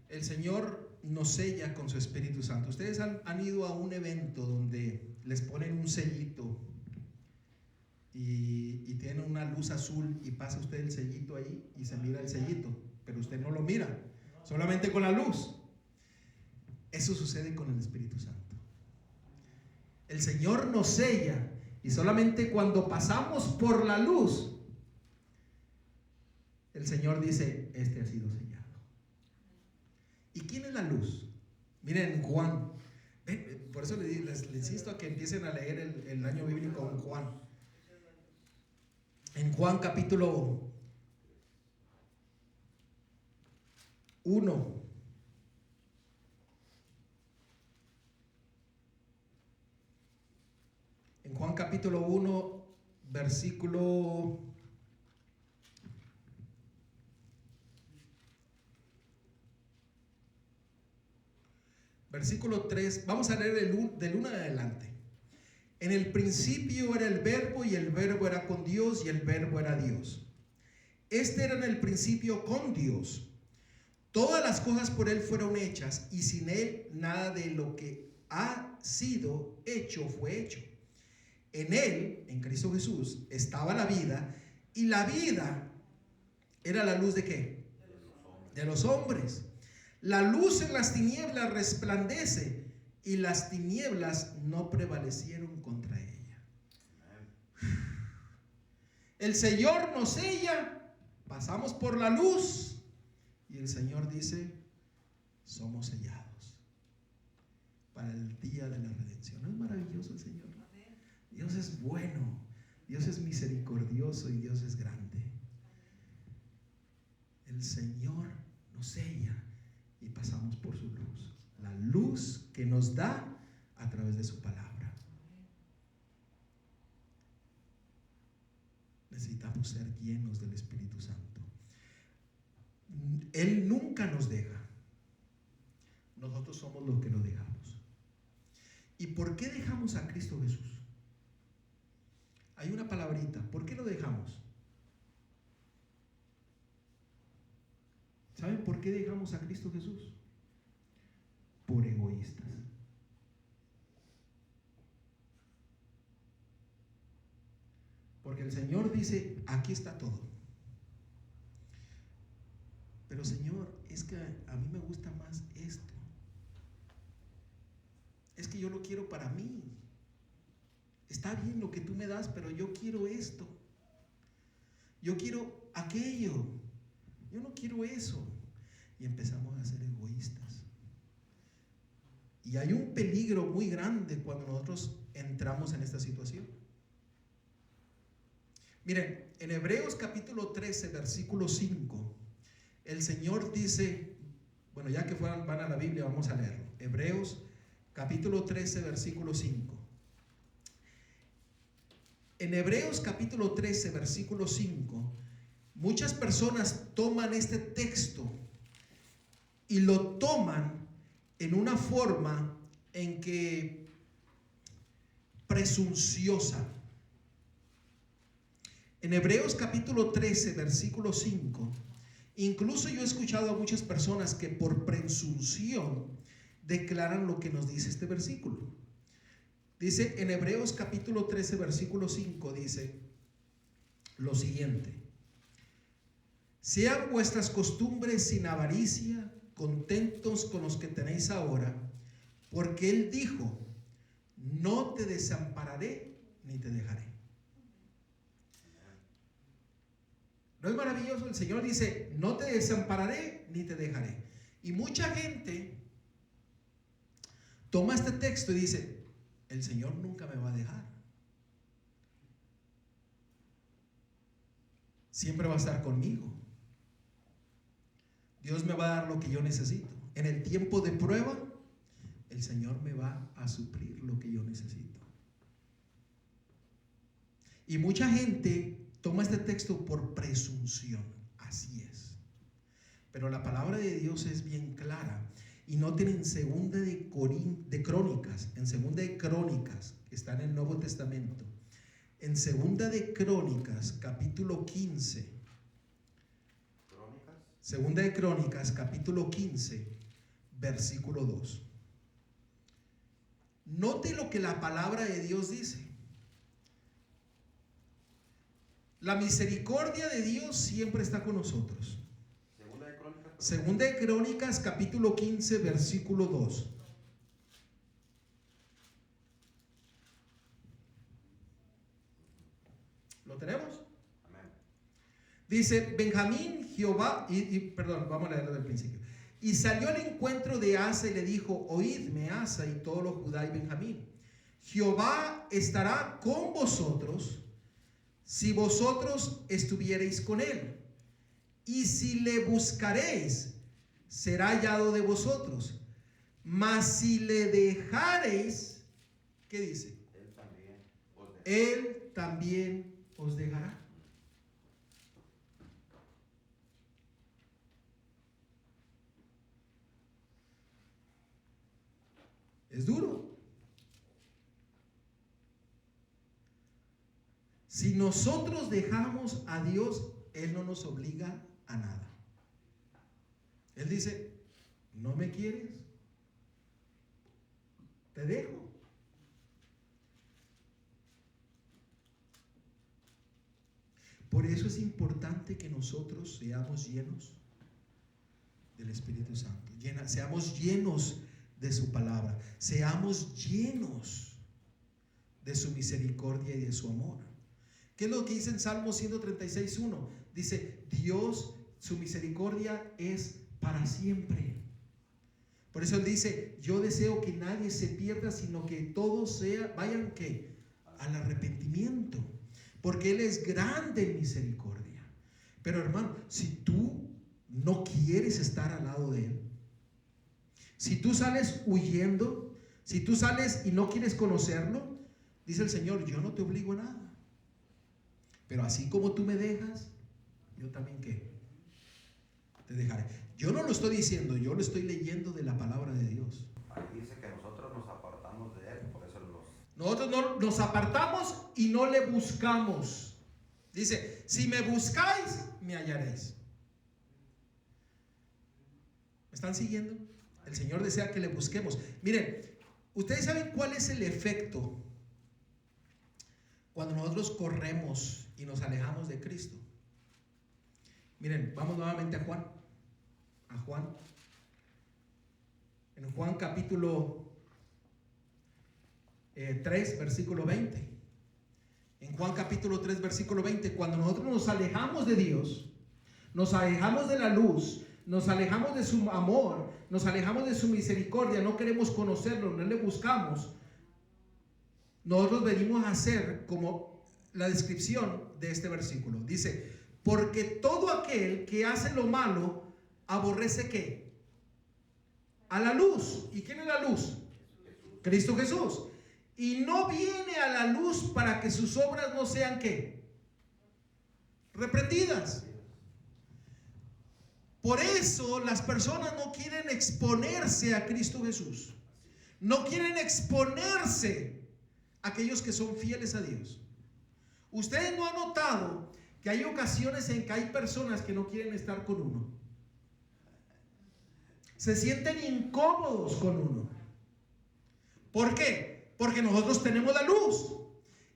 El Señor nos sella con su Espíritu Santo. Ustedes han ido a un evento donde les ponen un sellito y tienen una luz azul y pasa usted el sellito ahí y se mira el sellito, pero usted no lo mira, solamente con la luz. Eso sucede con el Espíritu Santo. El Señor nos sella y solamente cuando pasamos por la luz, el Señor dice, este ha sido sellado. ¿Y quién es la luz? Miren Juan, por eso les insisto a que empiecen a leer el año bíblico en Juan. En Juan capítulo 1. En Juan capítulo 1, versículo 3, vamos a leer del 1 en adelante. En el principio era el verbo y el verbo era con Dios y el verbo era Dios. Este era en el principio con Dios. Todas las cosas por él fueron hechas y sin él nada de lo que ha sido hecho fue hecho. En él, en Cristo Jesús, estaba la vida y la vida era la luz ¿de qué? De los hombres. La luz en las tinieblas resplandece y las tinieblas no prevalecieron contra ella. El Señor nos sella, pasamos por la luz y el Señor dice, somos sellados para el día de la redención. ¿No es maravilloso el Señor? Dios es bueno, Dios es misericordioso y Dios es grande. El Señor nos sella y pasamos por su luz, la luz que nos da a través de su palabra. Necesitamos ser llenos del Espíritu Santo. Él nunca nos deja, nosotros somos los que lo dejamos. ¿Y por qué dejamos a Cristo Jesús? Hay una palabrita, ¿por qué lo dejamos? ¿Saben por qué dejamos a Cristo Jesús? Por egoístas. Porque el Señor dice, aquí está todo. Pero Señor, es que a mí me gusta más esto. Es que yo lo quiero para mí. Está bien lo que tú me das, pero yo quiero esto. Yo quiero aquello. Yo no quiero eso. Y empezamos a ser egoístas. Y hay un peligro muy grande cuando nosotros entramos en esta situación. Miren, en Hebreos capítulo 13, versículo 5, el Señor dice, bueno, ya que van a la Biblia, vamos a leerlo. Hebreos capítulo 13, versículo 5. En Hebreos capítulo 13, versículo 5, muchas personas toman este texto y lo toman en una forma en que presunciosa. En Hebreos capítulo 13, versículo 5, incluso yo he escuchado a muchas personas que por presunción declaran lo que nos dice este versículo. Dice en Hebreos capítulo 13, versículo 5, dice lo siguiente: sean vuestras costumbres sin avaricia, contentos con los que tenéis ahora, porque Él dijo, no te desampararé ni te dejaré. ¿No es maravilloso? El Señor dice, no te desampararé ni te dejaré. Y mucha gente toma este texto y dice, el Señor nunca me va a dejar. Siempre va a estar conmigo. Dios me va a dar lo que yo necesito. En el tiempo de prueba, el Señor me va a suplir lo que yo necesito. Y mucha gente toma este texto por presunción. Así es. Pero la palabra de Dios es bien clara. Y noten en segunda de Crónicas, que está en el Nuevo Testamento, en segunda de Crónicas, capítulo 15, segunda de Crónicas, capítulo 15, versículo 2. Note lo que la palabra de Dios dice. La misericordia de Dios siempre está con nosotros. Segunda de Crónicas, capítulo 15, versículo 2. ¿Lo tenemos? Amén. Dice, Benjamín, Jehová, perdón, vamos a leerlo del principio. Y salió al encuentro de Asa y le dijo: oídme, Asa y todo lo Judá y Benjamín, Jehová estará con vosotros si vosotros estuviereis con él, y si le buscaréis, será hallado de vosotros. Mas si le dejareis, ¿qué dice? Él también os dejará. Es duro. Si nosotros dejamos a Dios, Él no nos obliga a nada. Él dice: ¿no me quieres? Te dejo. Por eso es importante que nosotros seamos llenos del Espíritu Santo, seamos llenos de su palabra, seamos llenos de su misericordia y de su amor. ¿Qué es lo que dice en Salmo 136:1? Dice: Dios, su misericordia es para siempre. Por eso Él dice: yo deseo que nadie se pierda, sino que todos vayan ¿qué? Al arrepentimiento, porque Él es grande en misericordia. Pero hermano, si tú no quieres estar al lado de Él, si tú sales huyendo, si tú sales y no quieres conocerlo, dice el Señor: yo no te obligo a nada, pero así como tú me dejas, yo también ¿qué? Te dejaré. Yo no lo estoy diciendo, yo lo estoy leyendo de la palabra de Dios. Ahí dice que nosotros nos apartamos de Él, por eso nosotros no nos apartamos y no le buscamos. Dice: si me buscáis, me hallaréis. ¿Me están siguiendo? El Señor desea que le busquemos. Miren, ustedes saben cuál es el efecto cuando nosotros corremos y nos alejamos de Cristo. Miren, vamos nuevamente a Juan. A Juan. En Juan capítulo 3, versículo 20. En Juan capítulo 3, versículo 20, cuando nosotros nos alejamos de Dios, nos alejamos de la luz, nos alejamos de su amor, nos alejamos de su misericordia, no queremos conocerlo, no le buscamos, nosotros venimos a hacer como la descripción de este versículo. Dice: porque todo aquel que hace lo malo aborrece ¿qué? A la luz. ¿Y quién es la luz? Cristo Jesús. Y no viene a la luz para que sus obras no sean ¿qué? Reprendidas. Por eso las personas no quieren exponerse a Cristo Jesús. No quieren exponerse a aquellos que son fieles a Dios. Ustedes no han notado que hay ocasiones en que hay personas que no quieren estar con uno. Se sienten incómodos con uno. ¿Por qué? Porque nosotros tenemos la luz.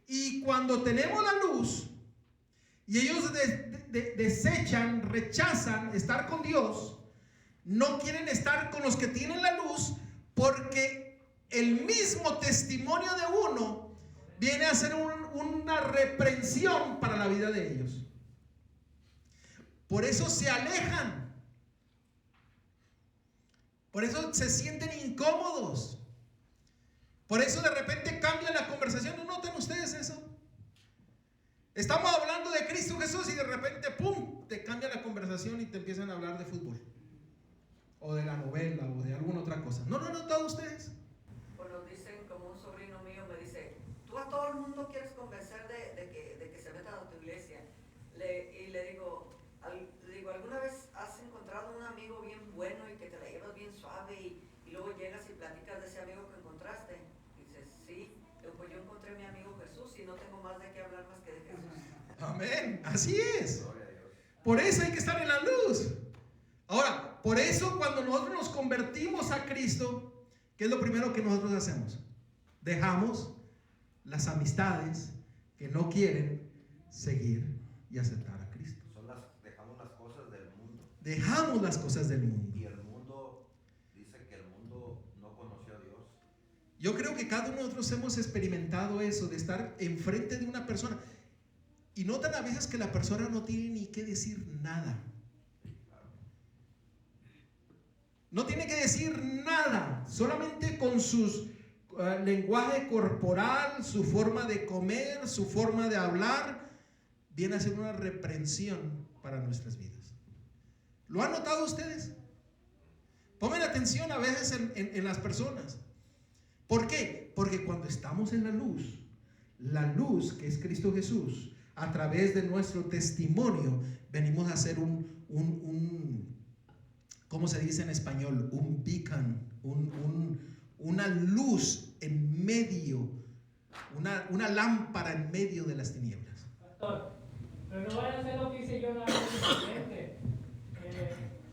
Y cuando tenemos la luz y ellos desechan, rechazan estar con Dios, no quieren estar con los que tienen la luz, porque el mismo testimonio de uno viene a ser una reprensión para la vida de ellos. Por eso se alejan. Por eso se sienten incómodos. Por eso de repente cambia la conversación. ¿No notan ustedes eso? Estamos hablando de Cristo Jesús y de repente ¡pum! Te cambia la conversación y te empiezan a hablar de fútbol, o de la novela, o de alguna otra cosa. ¿No lo han notado ustedes? Pues nos dicen, como un sobrino mío me dice: tú a todo el mundo quieres convencer de que se metan a tu iglesia. Y le digo, ¿alguna vez has encontrado un amigo bien bueno y que te la llevas bien suave y luego llegas y platicas de ese amigo que encontraste? Y dices: sí. Pues yo encontré a mi amigo Jesús y no tengo más de qué hablar más que de Jesús. Amén, así es. Por eso hay que estar en la luz. Ahora, por eso cuando nosotros nos convertimos a Cristo, ¿qué es lo primero que nosotros hacemos? Dejamos las amistades que no quieren seguir y aceptar a Cristo. Dejamos las cosas del mundo. Dejamos las cosas del mundo. Y el mundo dice que el mundo no conoció a Dios. Yo creo que cada uno de nosotros hemos experimentado eso, de estar enfrente de una persona y notan a veces que la persona no tiene ni que decir nada. No tiene que decir nada, solamente con su lenguaje corporal, su forma de comer, su forma de hablar, viene a ser una reprensión para nuestras vidas. ¿Lo han notado ustedes? Pongan atención a veces en las personas. ¿Por qué? Porque cuando estamos en la luz que es Cristo Jesús, a través de nuestro testimonio, venimos a ser ¿cómo se dice en español? Un beacon, una luz en medio, una lámpara en medio de las tinieblas. Pastor, pero no vaya a hacer lo que hice yo una vez en el cliente.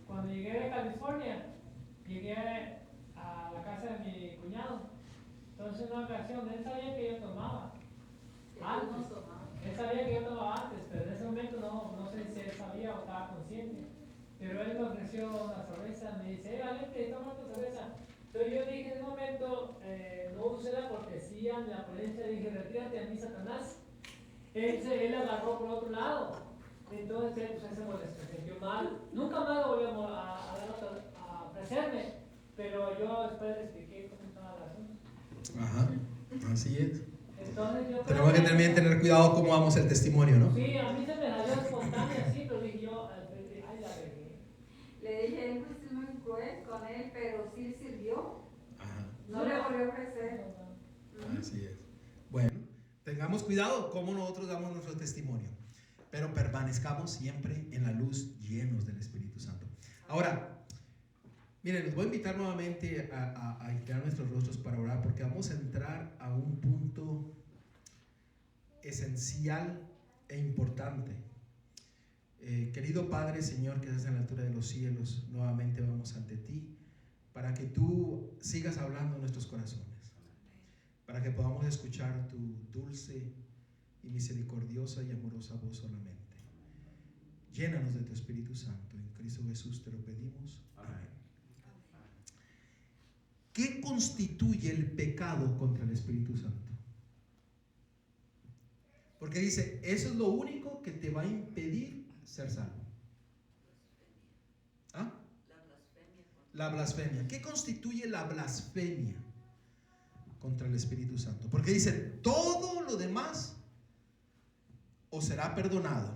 Cuando llegué de California, llegué a la casa de mi cuñado. Entonces, en una ocasión, él sabía que yo tomaba antes. Él sabía que yo tomaba antes, pero en ese momento no sé si él sabía o estaba consciente. Pero él me ofreció una cerveza, me dice, valiente, toma tu cerveza. Entonces yo dije en ese momento, no usé la cortesía ni la prudencia, dije, retírate a mí, Satanás. Él agarró por otro lado. Entonces él se molestó, se sintió mal. Nunca más volvemos a ofrecerme, pero yo después le expliqué cómo estaba el asunto. Ajá, así es. Entonces yo Tenemos que también tener cuidado cómo damos el testimonio, ¿no? Sí, a mí se me salió espontáneo así, pero dije yo, ay, la regué. Le dije, él fuiste muy cruel con él, pero sí sirvió. Ajá, No le volvió a ofrecer. así es. Bueno, tengamos cuidado cómo nosotros damos nuestro testimonio, pero permanezcamos siempre en la luz, llenos del Espíritu Santo. Ahora, miren, les voy a invitar nuevamente a inclinar nuestros rostros para orar, porque vamos a entrar a un punto esencial e importante. Querido Padre, Señor, que estás en la altura de los cielos, nuevamente vamos ante ti para que tú sigas hablando en nuestros corazones, para que podamos escuchar tu dulce y misericordiosa y amorosa voz solamente. Llénanos de tu Espíritu Santo, en Cristo Jesús te lo pedimos. Amén. ¿Qué constituye el pecado contra el Espíritu Santo? Porque dice, eso es lo único que te va a impedir ser salvo. ¿Ah? La blasfemia. ¿Qué constituye la blasfemia contra el Espíritu Santo? Porque dice, todo lo demás os será perdonado,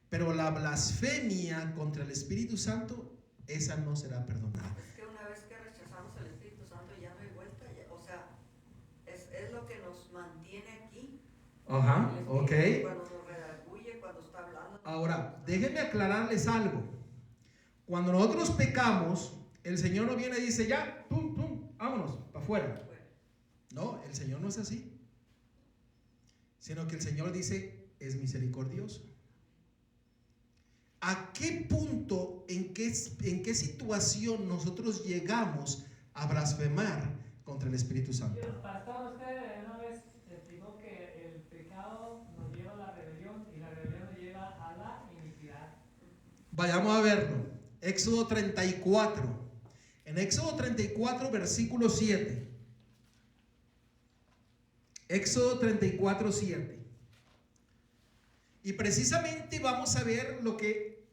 pero la blasfemia contra el Espíritu Santo, esa no será perdonada. Es que una vez que rechazamos el Espíritu Santo ya no hay vuelta, o sea, es lo que nos mantiene aquí. Ajá, El ok. Espíritu, cuando nos redarguye, cuando está hablando. Ahora, déjenme aclararles algo. Cuando nosotros pecamos, el Señor nos viene y dice, ya, pum, pum, vámonos, para afuera. No, el Señor no es así. Sino que el Señor dice, es misericordioso. ¿A qué punto, en qué situación nosotros llegamos a blasfemar contra el Espíritu Santo? Pastor, usted una vez explicó que el pecado nos lleva a la rebelión y la rebelión nos lleva a la iniquidad. Vayamos a verlo. Éxodo 34. En Éxodo 34, versículo 7. Éxodo 34, 7. Y precisamente vamos a ver lo que,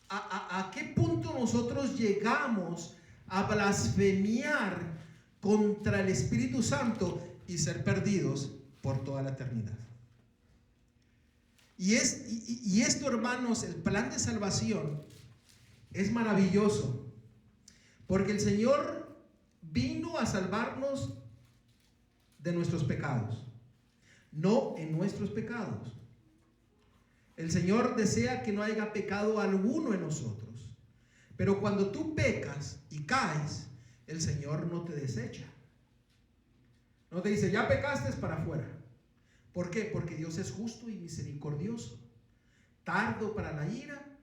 a qué punto nosotros llegamos a blasfemiar contra el Espíritu Santo y ser perdidos por toda la eternidad. Y esto, hermanos, el plan de salvación es maravilloso, porque el Señor vino a salvarnos de nuestros pecados, no en nuestros pecados. El Señor desea que no haya pecado alguno en nosotros. Pero cuando tú pecas y caes, el Señor no te desecha. No te dice, ya pecaste, para afuera. ¿Por qué? Porque Dios es justo y misericordioso, tardo para la ira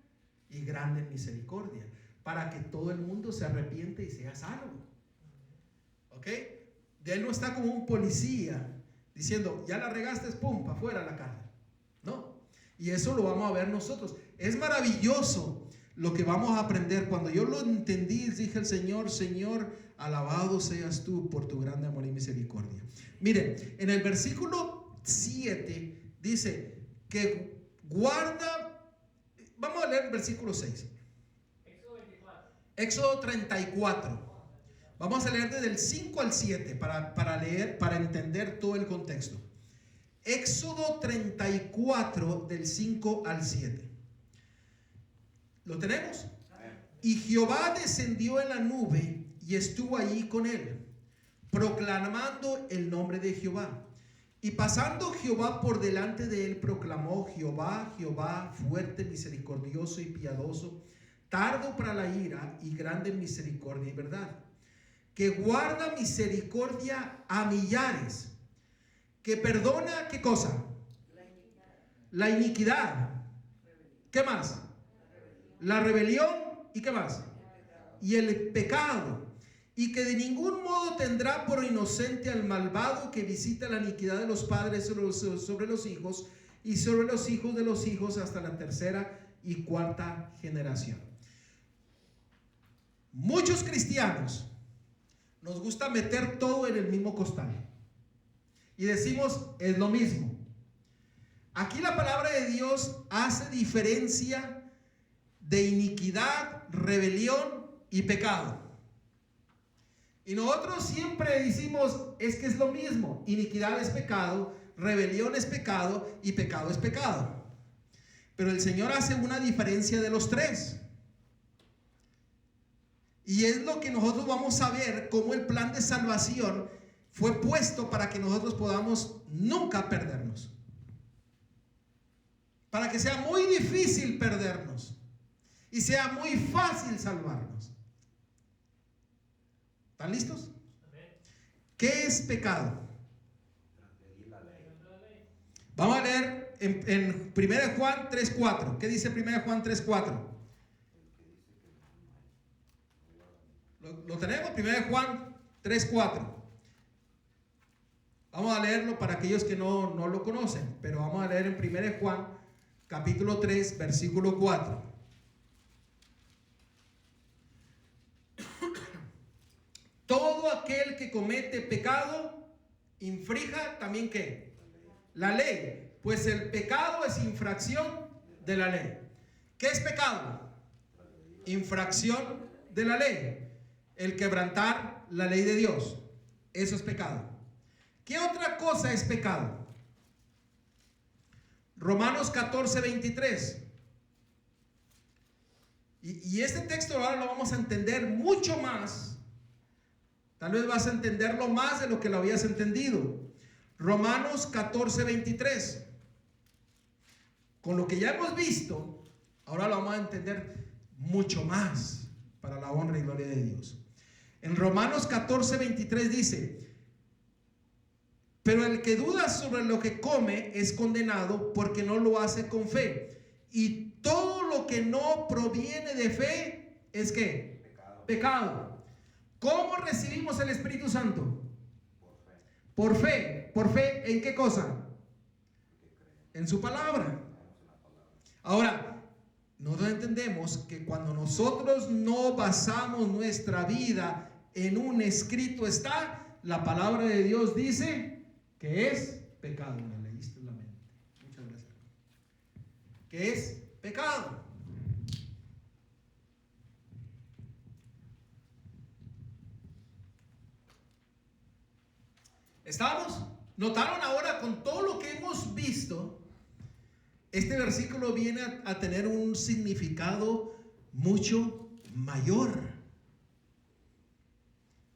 y grande en misericordia, para que todo el mundo se arrepiente y sea salvo. ¿Ok? Él no está como un policía diciendo, ya la regaste, pum, para afuera la cárcel. No. Y eso lo vamos a ver nosotros. Es maravilloso lo que vamos a aprender. Cuando yo lo entendí, dije al Señor, Señor, alabado seas tú por tu grande amor y misericordia. Miren, en el versículo 7 dice que guarda. Vamos a leer el versículo 6. Éxodo 24. Éxodo 34. Vamos a leer desde el 5 al 7 para leer, para entender todo el contexto. Éxodo 34 del 5 al 7. ¿Lo tenemos? Y Jehová descendió en la nube y estuvo allí con él, proclamando el nombre de Jehová. Y pasando Jehová por delante de él, proclamó: Jehová, Jehová, fuerte, misericordioso y piadoso, tardo para la ira y grande en misericordia y verdad, que guarda misericordia a millares, que perdona, ¿qué cosa? La iniquidad. ¿Qué más? La rebelión. ¿Y qué más? Y el pecado. Y que de ningún modo tendrá por inocente al malvado, que visita la iniquidad de los padres sobre los hijos y sobre los hijos de los hijos hasta la tercera y cuarta generación. Muchos cristianos nos gusta meter todo en el mismo costal y decimos es lo mismo. Aquí la palabra de Dios hace diferencia de iniquidad, rebelión y pecado. Y nosotros siempre decimos es que es lo mismo. Iniquidad es pecado, rebelión es pecado y pecado es pecado. Pero el Señor hace una diferencia de los tres. Y es lo que nosotros vamos a ver, cómo el plan de salvación fue puesto para que nosotros podamos nunca perdernos. Para que sea muy difícil perdernos y sea muy fácil salvarnos. ¿Están listos? ¿Qué es pecado? Vamos a leer en 1 Juan 3:4. ¿Qué dice 1 Juan 3:4? ¿Lo tenemos? 1 Juan 3:4. Vamos a leerlo para aquellos que no lo conocen, pero vamos a leer en 1 Juan capítulo 3 versículo 4. Todo aquel que comete pecado infrinja también ¿qué? La ley, pues el pecado es infracción de la ley. ¿Qué es pecado? Infracción de la ley. El quebrantar la ley de Dios, eso es pecado. ¿Qué otra cosa es pecado? Romanos 14:23. Y este texto ahora lo vamos a entender mucho más. Tal vez vas a entenderlo más de lo que lo habías entendido. Romanos 14:23. Con lo que ya hemos visto, ahora lo vamos a entender mucho más para la honra y gloria de Dios. En Romanos 14:23 dice: pero el que duda sobre lo que come es condenado porque no lo hace con fe. Y todo lo que no proviene de fe es ¿qué? Pecado. ¿Cómo recibimos el Espíritu Santo? Por fe. ¿Por fe en qué cosa? En su palabra. Ahora, nosotros entendemos que cuando nosotros no basamos nuestra vida en un escrito está, la palabra de Dios dice que es pecado. Me leíste la mente. Muchas gracias. Que es pecado. ¿Estamos? ¿Notaron ahora con todo lo que hemos visto? Este versículo viene a tener un significado mucho mayor.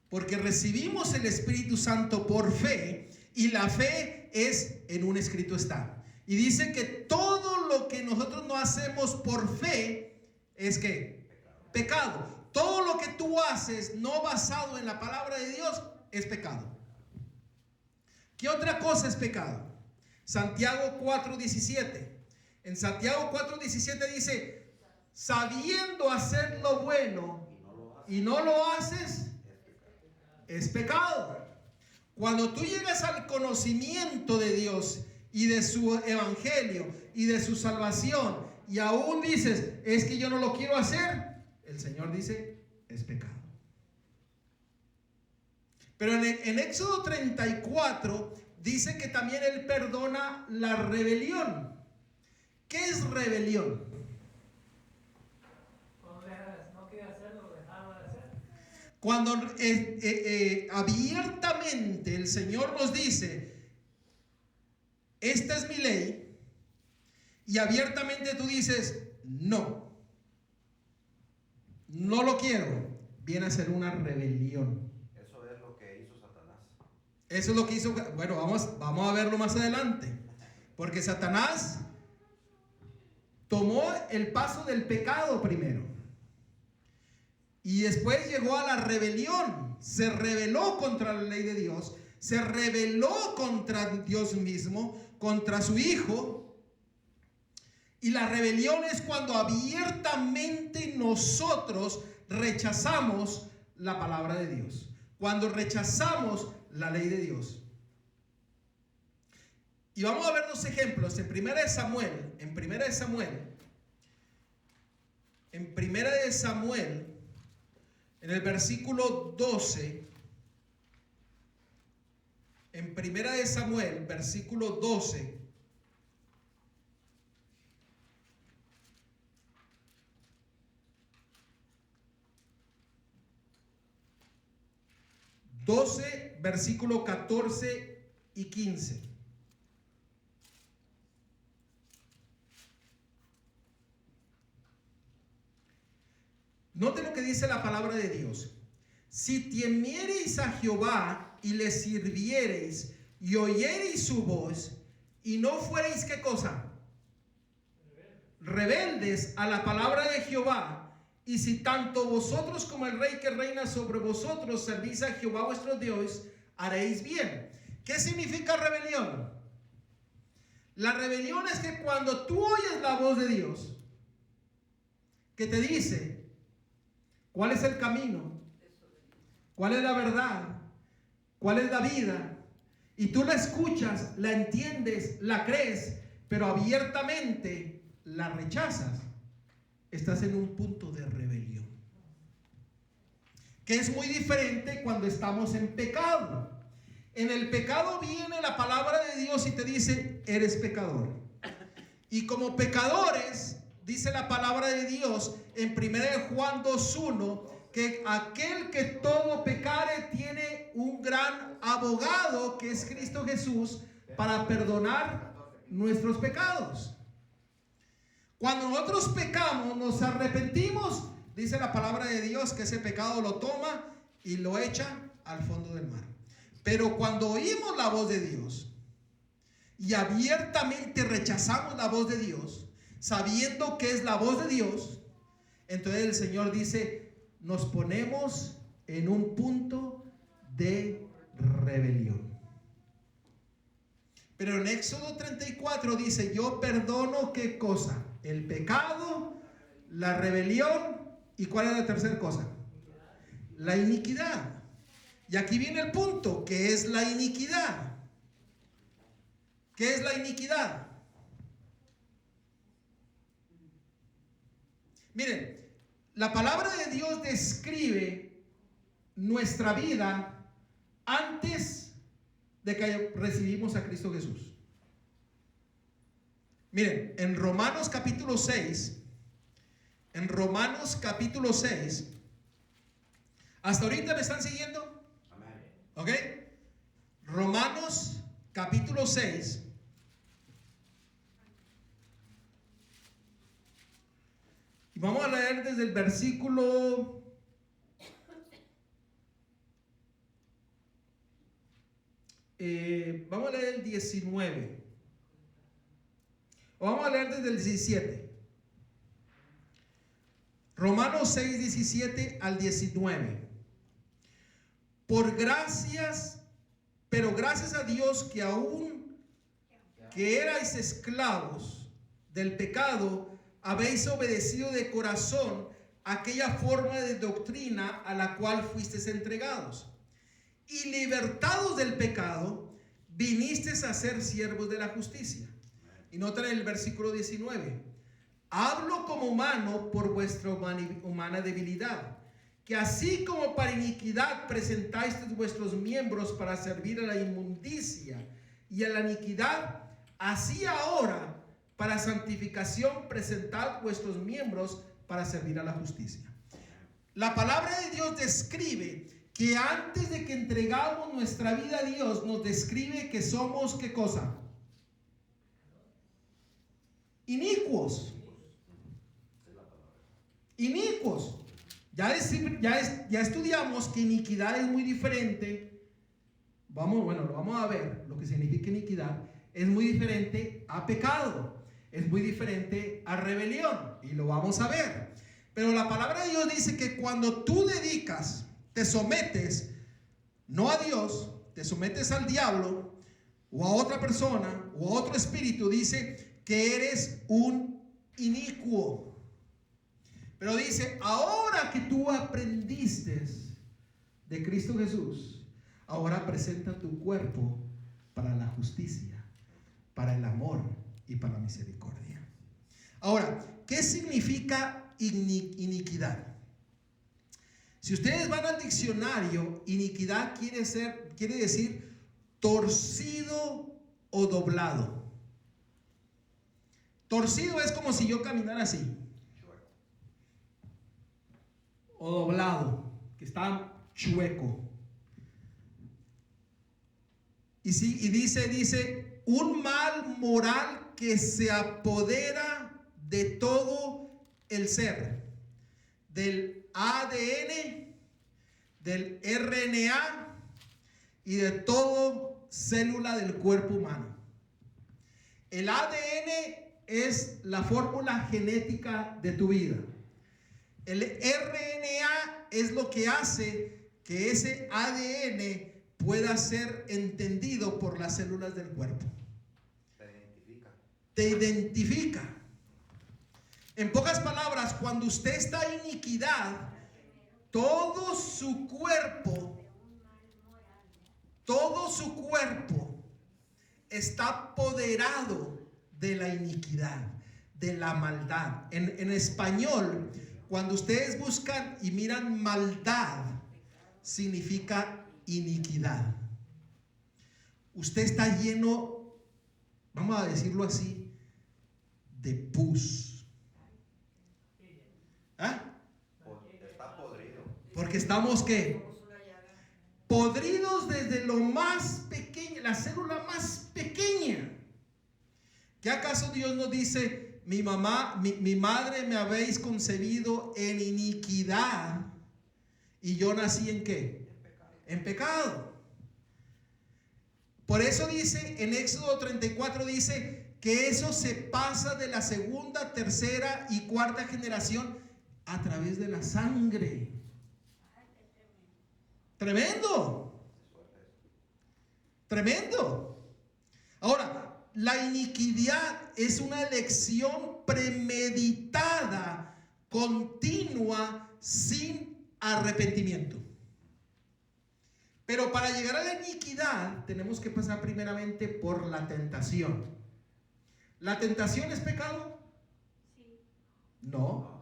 Porque recibimos el Espíritu Santo por fe y la fe es en un escrito está. Y dice que todo lo que nosotros no hacemos por fe es ¿qué? Pecado. Todo lo que tú haces no basado en la palabra de Dios es pecado. ¿Qué otra cosa es pecado? Santiago 4:17. En Santiago 4:17 dice: sabiendo hacer lo bueno y no lo haces, es pecado. Cuando tú llegas al conocimiento de Dios y de su evangelio y de su salvación y aún dices, es que yo no lo quiero hacer, el Señor dice, es pecado. Pero en Éxodo 34 dice que también Él perdona la rebelión. ¿Qué es rebelión? Cuando no quiere hacerlo, dejar. Cuando abiertamente el Señor nos dice, esta es mi ley, y abiertamente tú dices, no lo quiero, viene a ser una rebelión. Eso es lo que hizo Satanás. Eso es lo que hizo. Bueno, vamos a verlo más adelante. Porque Satanás tomó el paso del pecado primero. Y después llegó a la rebelión. Se rebeló contra la ley de Dios. Se rebeló contra Dios mismo, contra su Hijo. Y la rebelión es cuando abiertamente nosotros rechazamos la palabra de Dios. Cuando rechazamos la ley de Dios. Y vamos a ver dos ejemplos. En Primera de Samuel, en el versículo 12, en Primera de Samuel, versículo 12, versículo 14 y 15. Note lo que dice la palabra de Dios. Si temiereis a Jehová y le sirviereis y oyereis su voz y no fuereis, ¿qué cosa? Rebeldes a la palabra de Jehová, y si tanto vosotros como el rey que reina sobre vosotros servís a Jehová vuestro Dios, haréis bien. ¿Qué significa rebelión? La rebelión es que cuando tú oyes la voz de Dios, que te dice cuál es el camino, cuál es la verdad, cuál es la vida, y tú la escuchas, la entiendes, la crees, pero abiertamente la rechazas, estás en un punto de rebelión, que es muy diferente cuando estamos en pecado. En el pecado viene la palabra de Dios y te dice, eres pecador. Y como pecadores, dice la palabra de Dios en 1 Juan 2:1, que aquel que todo pecare tiene un gran abogado, que es Cristo Jesús, para perdonar nuestros pecados. Cuando nosotros pecamos, nos arrepentimos, dice la palabra de Dios que ese pecado lo toma y lo echa al fondo del mar. Pero cuando oímos la voz de Dios y abiertamente rechazamos la voz de Dios, sabiendo que es la voz de Dios, entonces el Señor dice, nos ponemos en un punto de rebelión. Pero en Éxodo 34 dice, yo perdono, ¿qué cosa? El pecado, la rebelión, ¿y cuál es la tercera cosa? La iniquidad. Y aquí viene el punto, ¿qué es la iniquidad? ¿Qué es la iniquidad? Miren, la palabra de Dios describe nuestra vida antes de que recibimos a Cristo Jesús. Miren, en Romanos capítulo 6, ¿hasta ahorita me están siguiendo? ¿Ok? Romanos capítulo 6. Y vamos a leer desde el versículo vamos a leer el 19. O vamos a leer desde el 17. Romanos 6, 17 al 19. Pero gracias a Dios que aún que erais esclavos del pecado, habéis obedecido de corazón aquella forma de doctrina a la cual fuisteis entregados. Y libertados del pecado, vinisteis a ser siervos de la justicia. Y noten el versículo 19. Hablo como humano por vuestra humana debilidad, que así como para iniquidad presentáis vuestros miembros para servir a la inmundicia y a la iniquidad, así ahora para santificación presentad vuestros miembros para servir a la justicia. La palabra de Dios describe que antes de que entregamos nuestra vida a Dios, nos describe que somos, ¿qué cosa? Inicuos. Inicuos. Ya estudiamos que iniquidad es muy diferente. Lo vamos a ver lo que significa iniquidad. Es muy diferente a pecado. Es muy diferente a rebelión. Y lo vamos a ver. Pero la palabra de Dios dice que cuando tú dedicas, te sometes, no a Dios, te sometes al diablo o a otra persona o a otro espíritu, dice que eres un inicuo. Pero dice, ahora que tú aprendiste de Cristo Jesús, ahora presenta tu cuerpo para la justicia, para el amor y para la misericordia. Ahora, ¿qué significa iniquidad? Si ustedes van al diccionario, iniquidad quiere decir torcido o doblado. Torcido es como si yo caminara así. O doblado, que está chueco. Y dice, un mal moral que se apodera de todo el ser, del ADN, del RNA y de todo célula del cuerpo humano. El ADN es la fórmula genética de tu vida. El RNA es lo que hace que ese ADN pueda ser entendido por las células del cuerpo. Te identifica. En pocas palabras, cuando usted está en iniquidad, todo su cuerpo está apoderado de la iniquidad, de la maldad. En español, cuando ustedes buscan y miran maldad, significa iniquidad. Usted está lleno, vamos a decirlo así, de pus. ¿Ah? Está podrido. Porque estamos, ¿qué? Podridos desde lo más pequeño, la célula más pequeña. ¿Qué acaso Dios nos dice, mi madre me habéis concebido en iniquidad y yo nací en qué? En pecado. Por eso dice en Éxodo 34, dice que eso se pasa de la segunda, tercera y cuarta generación a través de la sangre. Tremendo. Tremendo. Ahora, la iniquidad es una elección premeditada, continua, sin arrepentimiento. Pero para llegar a la iniquidad tenemos que pasar primeramente por la tentación. ¿La tentación es pecado? Sí. No.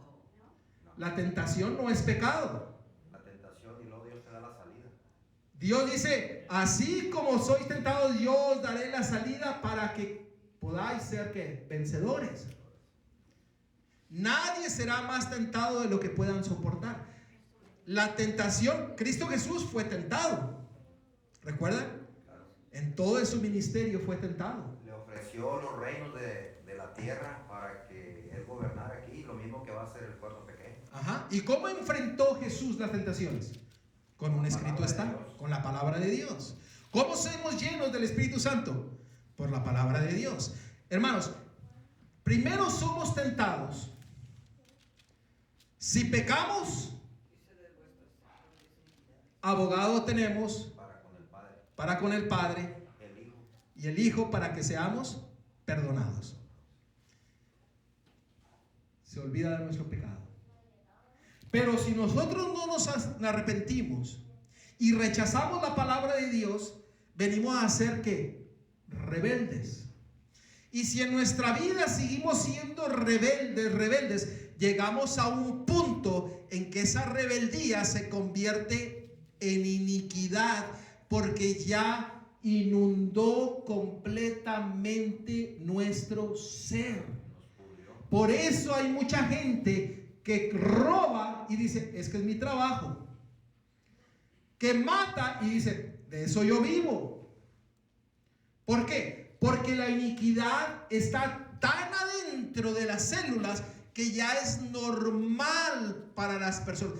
La tentación no es pecado. La tentación y luego Dios te da la salida. Dios dice, así como sois tentados, yo os daré la salida para que podáis ser ¿qué? Vencedores. Nadie será más tentado de lo que puedan soportar. La tentación, Cristo Jesús fue tentado. ¿Recuerdan? En todo su ministerio fue tentado. Le ofreció los reinos de la tierra para que Él gobernara aquí, lo mismo que va a hacer el cuerno pequeño. Ajá. ¿Y cómo enfrentó Jesús las tentaciones? Con un escrito está, con la palabra de Dios. ¿Cómo somos llenos del Espíritu Santo? Por la palabra de Dios. Hermanos, primero somos tentados. Si pecamos, abogado tenemos para con el Padre y el Hijo para que seamos perdonados. Se olvida de nuestro pecado. Pero si nosotros no nos arrepentimos y rechazamos la palabra de Dios, venimos a ser ¿qué? Rebeldes. Y si en nuestra vida seguimos siendo rebeldes, llegamos a un punto en que esa rebeldía se convierte en iniquidad, porque ya inundó completamente nuestro ser. Por eso hay mucha gente que roba y dice, es que es mi trabajo. Que mata y dice, de eso yo vivo. ¿Por qué? Porque la iniquidad está tan adentro de las células que ya es normal para las personas.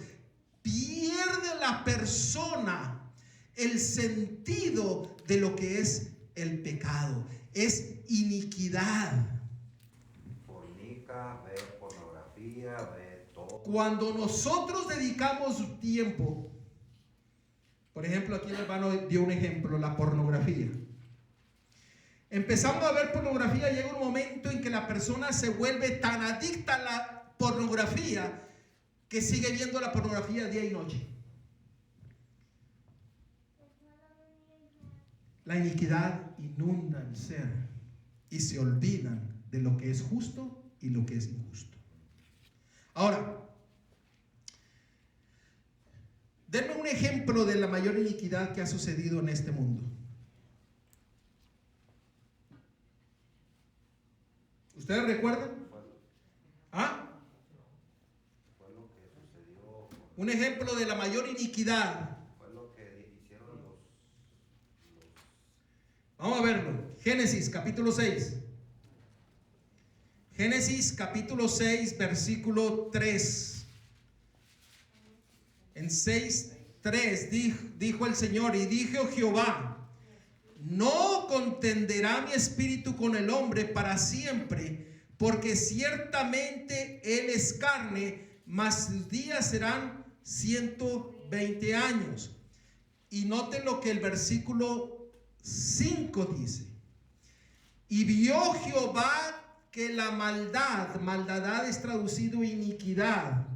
Pierde la persona el sentido de lo que es el pecado. Es iniquidad. Fornica, ve pornografía, ve todo. Cuando nosotros dedicamos tiempo, por ejemplo, aquí el hermano dio un ejemplo, la pornografía. Empezamos a ver pornografía, llega un momento en que la persona se vuelve tan adicta a la pornografía que sigue viendo la pornografía día y noche. La iniquidad inunda el ser y se olvidan de lo que es justo y lo que es injusto. Ahora, denme un ejemplo de la mayor iniquidad que ha sucedido en este mundo. ¿Ustedes recuerdan? ¿Ah? Fue lo que sucedió. Un ejemplo de la mayor iniquidad. Fue lo que hicieron los Vamos a verlo. Génesis capítulo 6. Génesis capítulo 6, versículo 3. En 6:3 dijo el Señor, y dijo Jehová, no contenderá mi espíritu con el hombre para siempre, porque ciertamente él es carne, mas sus días serán 120 años. Y noten lo que el versículo 5 dice. Y vio Jehová que la maldad es traducido iniquidad,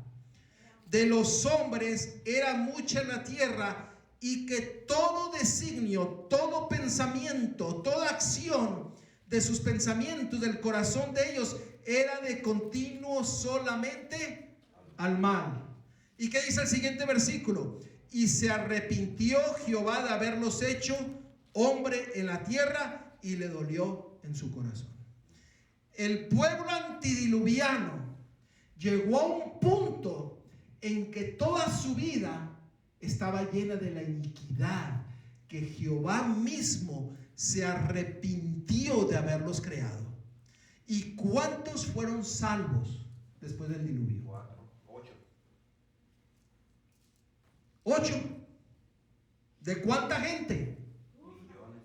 de los hombres era mucha en la tierra, y que todo designio, todo pensamiento, toda acción de sus pensamientos, del corazón de ellos, era de continuo solamente al mal. ¿Y qué dice el siguiente versículo? Y se arrepintió Jehová de haberlos hecho hombre en la tierra, y le dolió en su corazón. El pueblo antidiluviano llegó a un punto en que toda su vida estaba llena de la iniquidad, que Jehová mismo se arrepintió de haberlos creado. ¿Y cuántos fueron salvos después del diluvio? 8. ¿De cuánta gente? millones.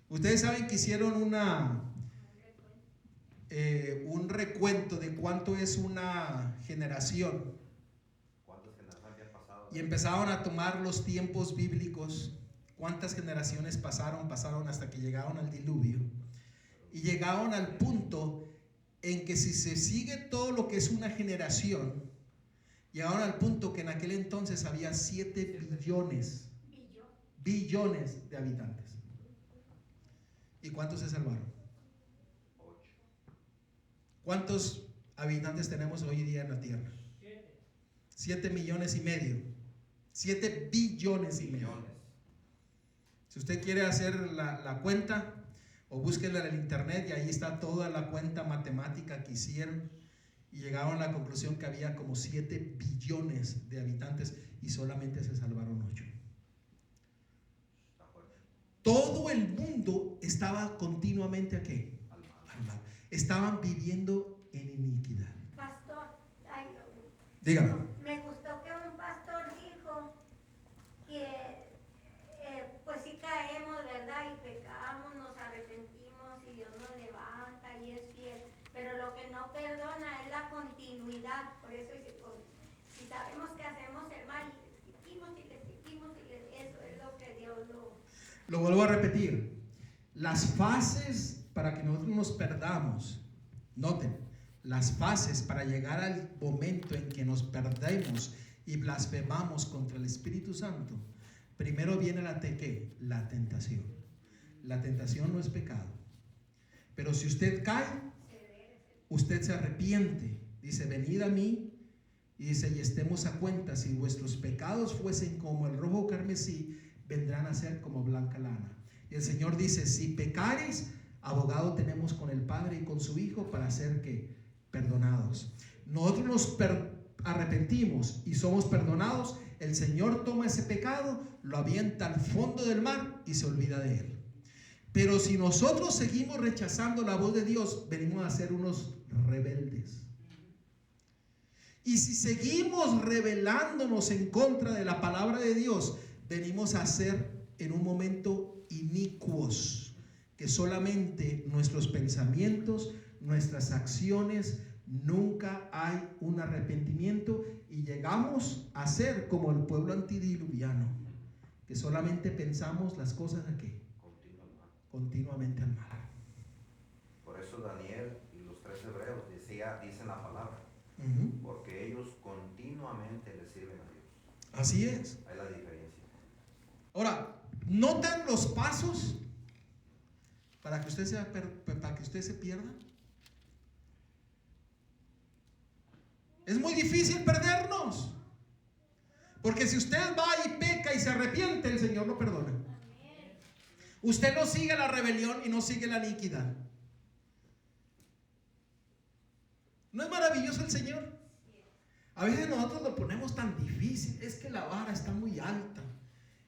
Ustedes saben que hicieron un recuento de cuánto es una generación. ¿Cuántas generaciones habían pasado? Y empezaron a tomar los tiempos bíblicos. ¿Cuántas generaciones pasaron hasta que llegaron al diluvio? Y llegaron al punto en que si se sigue todo lo que es una generación, llegaron al punto que en aquel entonces había 7 billones de habitantes. ¿Y cuántos se salvaron? 8. ¿Cuántos habitantes tenemos hoy día en la tierra? 7 millones y medio. 7 billones y medio. Si usted quiere hacer la cuenta, o búsquenla en el internet, y ahí está toda la cuenta matemática que hicieron, y llegaron a la conclusión que había como 7 billones de habitantes y solamente se salvaron 8. Todo el mundo estaba continuamente ¿a qué? Al mal. Estaban viviendo en iniquidad. Pastor, Dígame. me gustó que un pastor dijo que pues si caemos, ¿verdad? Y pecamos, nos arrepentimos y Dios nos levanta y es fiel. Pero lo que no perdona es la continuidad. Por eso dice, si sabemos que hacemos el mal, le seguimos y eso es lo que Dios Lo vuelvo a repetir. Las fases para que nosotros nos perdamos, noten, las fases para llegar al momento en que nos perdemos y blasfemamos contra el Espíritu Santo, primero viene la tentación. La tentación no es pecado. Pero si usted cae, usted se arrepiente. Dice, venid a mí. Y dice, y estemos a cuenta, si vuestros pecados fuesen como el rojo carmesí, vendrán a ser como blanca lana. Y el Señor dice, si pecares, abogado tenemos con el Padre y con su Hijo para ser que perdonados. Nosotros nos arrepentimos y somos perdonados, el Señor toma ese pecado, lo avienta al fondo del mar y se olvida de él. Pero si nosotros seguimos rechazando la voz de Dios, venimos a ser unos rebeldes. Y si seguimos rebelándonos en contra de la palabra de Dios, venimos a ser en un momento inicuos, que solamente nuestros pensamientos, nuestras acciones, nunca hay un arrepentimiento, y llegamos a ser como el pueblo antediluviano, que solamente pensamos las cosas aquí, continuamente al mal. Por eso Daniel y los 3 hebreos dicen la palabra, porque ellos continuamente le sirven a Dios. Así es. Hay la diferencia. Ahora, ¿notan los pasos para que usted se pierda? Es muy difícil perdernos, porque si usted va y peca y se arrepiente, el Señor lo perdona. Usted no sigue la rebelión y no sigue la iniquidad. ¿No es maravilloso el Señor? A veces nosotros lo ponemos tan difícil. Es que la vara está muy alta.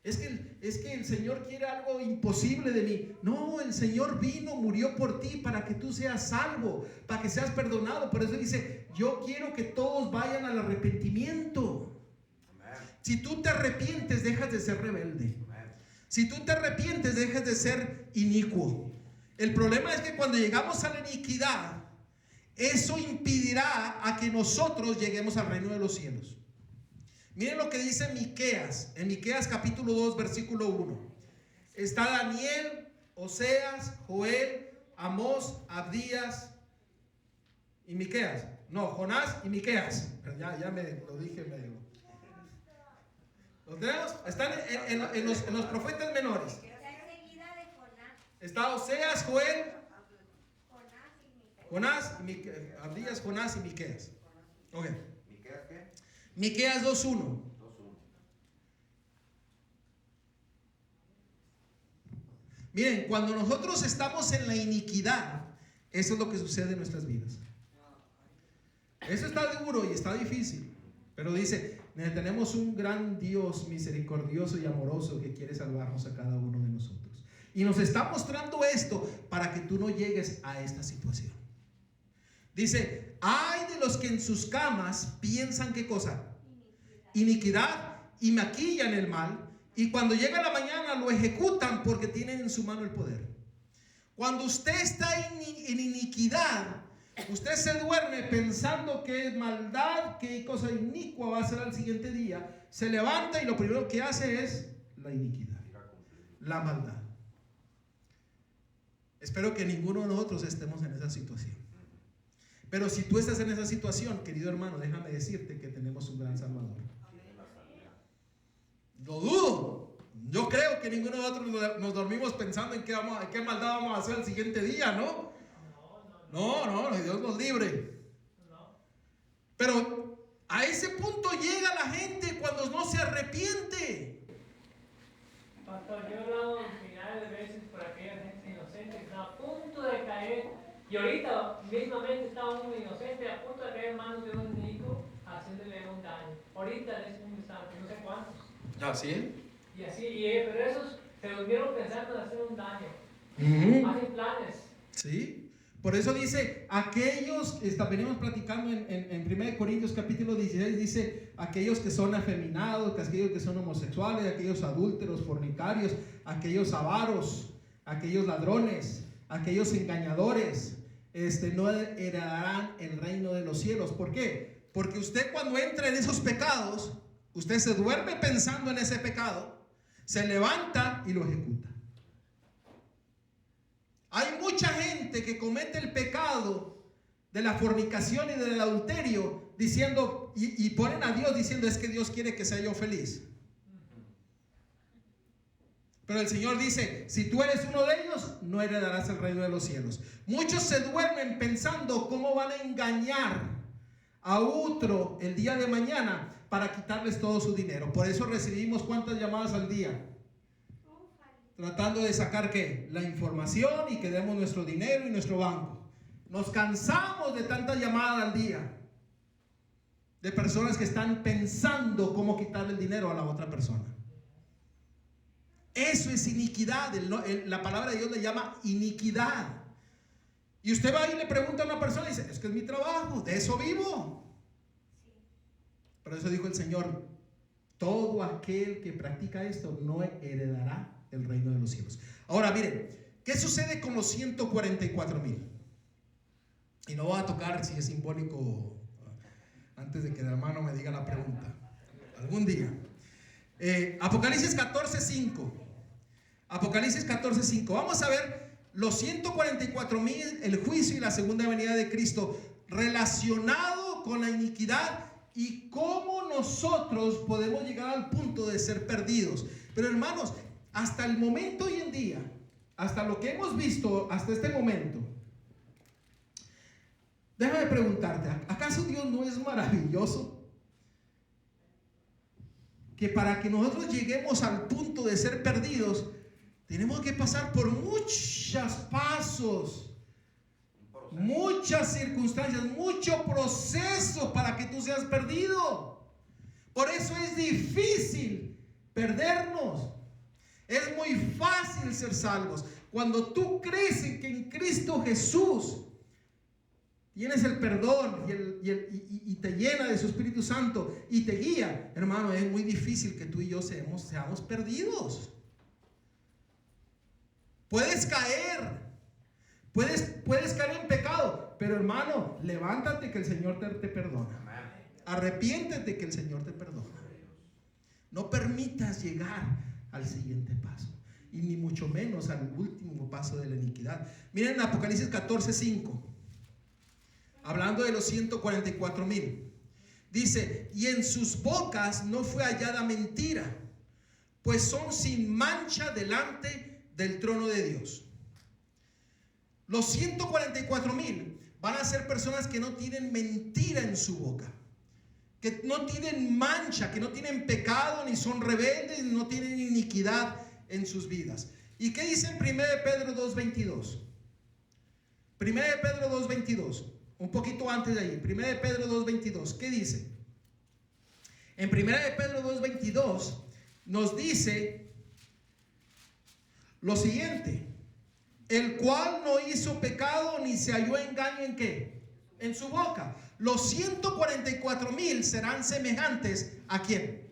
Es que el Señor quiere algo imposible de mí. No, el Señor vino, murió por ti para que tú seas salvo, para que seas perdonado. Por eso dice, yo quiero que todos vayan al arrepentimiento. Amén. Si tú te arrepientes, dejas de ser rebelde. Amén. Si tú te arrepientes, dejas de ser inicuo. El problema es que cuando llegamos a la iniquidad, eso impedirá a que nosotros lleguemos al reino de los cielos. Miren lo que dice Miqueas, en Miqueas capítulo 2, versículo 1. Está Daniel, Oseas, Joel, Amós, Abdías y Miqueas. No, Jonás y Miqueas. Ya me lo dije medio. ¿Los tenemos? Están en los profetas menores. Seguida de Jonás. Está Oseas, Joel, Jonás y Miqueas. Jonás, y Abdías, Jonás y Miqueas. Ok. ¿Miqueas qué? Miqueas 2:1. 2:1. Miren, cuando nosotros estamos en la iniquidad, eso es lo que sucede en nuestras vidas. Eso está duro y está difícil. Pero dice, tenemos un gran Dios misericordioso y amoroso que quiere salvarnos a cada uno de nosotros. Y nos está mostrando esto para que tú no llegues a esta situación. Dice, ay de los que en sus camas piensan, ¿qué cosa? Iniquidad, y maquillan el mal, y cuando llega la mañana lo ejecutan porque tienen en su mano el poder. Cuando usted está en iniquidad, usted se duerme pensando que maldad, qué cosa inicua va a ser al siguiente día, se levanta y lo primero que hace es la iniquidad, la maldad. Espero que ninguno de nosotros estemos en esa situación. Pero si tú estás en esa situación, querido hermano, déjame decirte que tenemos un gran Salvador. Lo dudo. Yo creo que ninguno de nosotros nos dormimos pensando en qué maldad vamos a hacer el siguiente día, ¿no? No, Dios nos libre. Pero a ese punto llega la gente cuando no se arrepiente. Pastor, yo he hablado finales de veces por aquella gente inocente que está a punto de caer. Y ahorita mismamente está un inocente a punto de caer en manos de un niño haciéndole un daño. Ahorita es un instante, no sé cuántos. ¿Así es? Y así, pero esos se durmieron pensando en hacer un daño. Hacen planes. Sí. Por eso dice, aquellos, venimos platicando en 1 Corintios capítulo 16, dice, aquellos que son afeminados, aquellos que son homosexuales, aquellos adúlteros, fornicarios, aquellos avaros, aquellos ladrones, aquellos engañadores, no heredarán el reino de los cielos. ¿Por qué? Porque usted cuando entra en esos pecados, usted se duerme pensando en ese pecado, se levanta y lo ejecuta. Hay mucha gente que comete el pecado de la fornicación y del adulterio diciendo, y ponen a Dios diciendo, es que Dios quiere que sea yo feliz. Pero el Señor dice, si tú eres uno de ellos, no heredarás el reino de los cielos. Muchos se duermen pensando cómo van a engañar a otro el día de mañana para quitarles todo su dinero. Por eso recibimos ¿cuántas llamadas al día? Tratando de sacar ¿qué? La información y que demos nuestro dinero y nuestro banco. Nos cansamos de tantas llamadas al día. de personas que están pensando cómo quitarle el dinero a la otra persona. Eso es iniquidad. La palabra de Dios le llama iniquidad. Y usted va y le pregunta a una persona y dice, es que es mi trabajo, de eso vivo. Pero eso dijo el Señor, todo aquel que practica esto no heredará el reino de los cielos. Ahora miren, ¿qué sucede con los 144,000? Y no voy a tocar si es simbólico antes de que el hermano me diga la pregunta. Algún día. Apocalipsis 14:5. Apocalipsis 14:5. Vamos a ver los 144,000, el juicio y la segunda venida de Cristo relacionado con la iniquidad y cómo nosotros podemos llegar al punto de ser perdidos. Pero hermanos, hasta el momento hoy en día, hasta lo que hemos visto hasta este momento, déjame preguntarte, ¿acaso Dios no es maravilloso? Que para que nosotros lleguemos al punto de ser perdidos, tenemos que pasar por muchos pasos, muchas circunstancias, mucho proceso para que tú seas perdido. Por eso es difícil perdernos. Es muy fácil ser salvos. Cuando tú crees en que en Cristo Jesús tienes el perdón y te llena de su Espíritu Santo y te guía, hermano, es muy difícil que tú y yo seamos perdidos. Puedes caer, puedes caer en pecado, pero hermano, levántate que el Señor te perdona. Arrepiéntete que el Señor te perdona. No permitas llegar al siguiente paso, y ni mucho menos al último paso de la iniquidad. Miren Apocalipsis 14:5, hablando de los 144,000, dice: y en sus bocas no fue hallada mentira, pues son sin mancha delante del trono de Dios. Los 144,000 van a ser personas que no tienen mentira en su boca, que no tienen mancha, que no tienen pecado, ni son rebeldes, ni no tienen iniquidad en sus vidas. ¿Y qué dice en 1 Pedro 2:22? 1 Pedro 2:22, un poquito antes de ahí. 1 Pedro 2:22, ¿qué dice? En 1 Pedro 2:22 nos dice lo siguiente: el cual no hizo pecado ni se halló engaño en ¿qué? En su boca. Los 144,000 serán semejantes ¿a quién?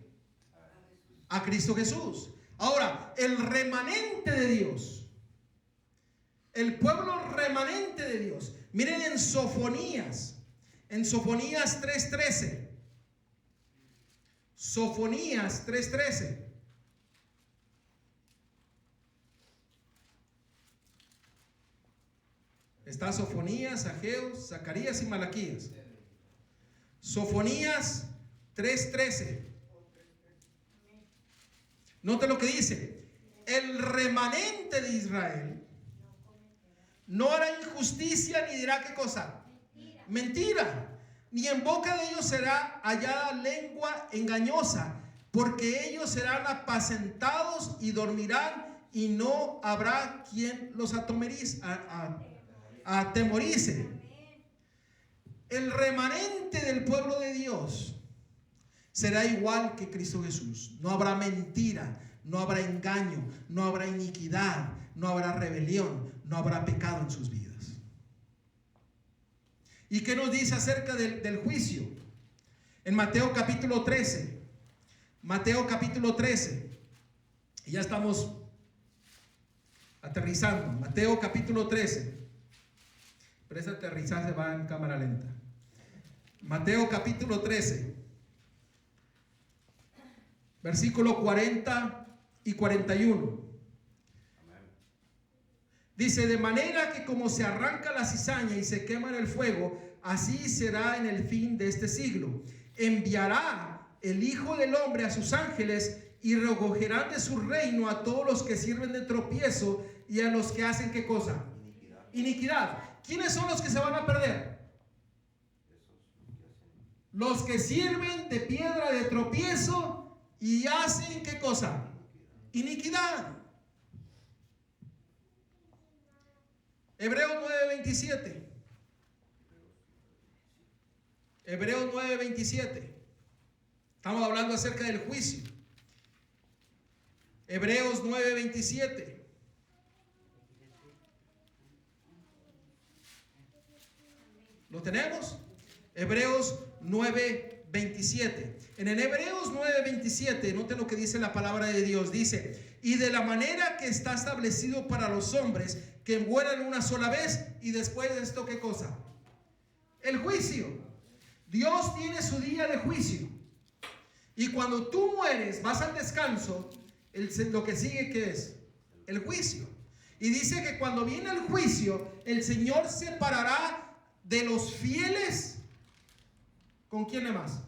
A Cristo Jesús. Ahora, el remanente de Dios, el pueblo remanente de Dios, miren en Sofonías 3:13. Sofonías 3:13. Está Sofonías, Ageo, Zacarías y Malaquías. Sofonías 3:13. Note lo que dice: el remanente de Israel no hará injusticia ni dirá ¿qué cosa? Mentira. Ni en boca de ellos será hallada lengua engañosa, porque ellos serán apacentados y dormirán, y no habrá quien los atemorice. El remanente del pueblo de Dios será igual que Cristo Jesús. No habrá mentira, no habrá engaño, no habrá iniquidad, no habrá rebelión, no habrá pecado en sus vidas. ¿Y qué nos dice acerca del juicio? En Mateo capítulo 13. Mateo capítulo 13. Y ya estamos aterrizando. Mateo capítulo 13. Pero ese aterrizaje va en cámara lenta. Mateo capítulo 13, versículo 40 y 41. Dice: de manera que como se arranca la cizaña y se quema en el fuego, así será en el fin de este siglo. Enviará el Hijo del Hombre a sus ángeles, y recogerán de su reino a todos los que sirven de tropiezo y a los que hacen ¿qué cosa? Iniquidad. ¿Quiénes son los que se van a perder? Los que sirven de piedra de tropiezo y hacen ¿qué cosa? Iniquidad. Hebreos 9:27. Hebreos 9:27. Estamos hablando acerca del juicio. Hebreos 9:27. ¿Lo tenemos? Hebreos 9:27. En el Hebreos 9:27, noten lo que dice la palabra de Dios. Dice: y de la manera que está establecido para los hombres que mueran una sola vez, y después de esto, ¿qué cosa? El juicio. Dios tiene su día de juicio. Y cuando tú mueres, vas al descanso, lo que sigue, ¿qué es? El juicio. Y dice que cuando viene el juicio, el Señor separará de los fieles. ¿Con quiénes más?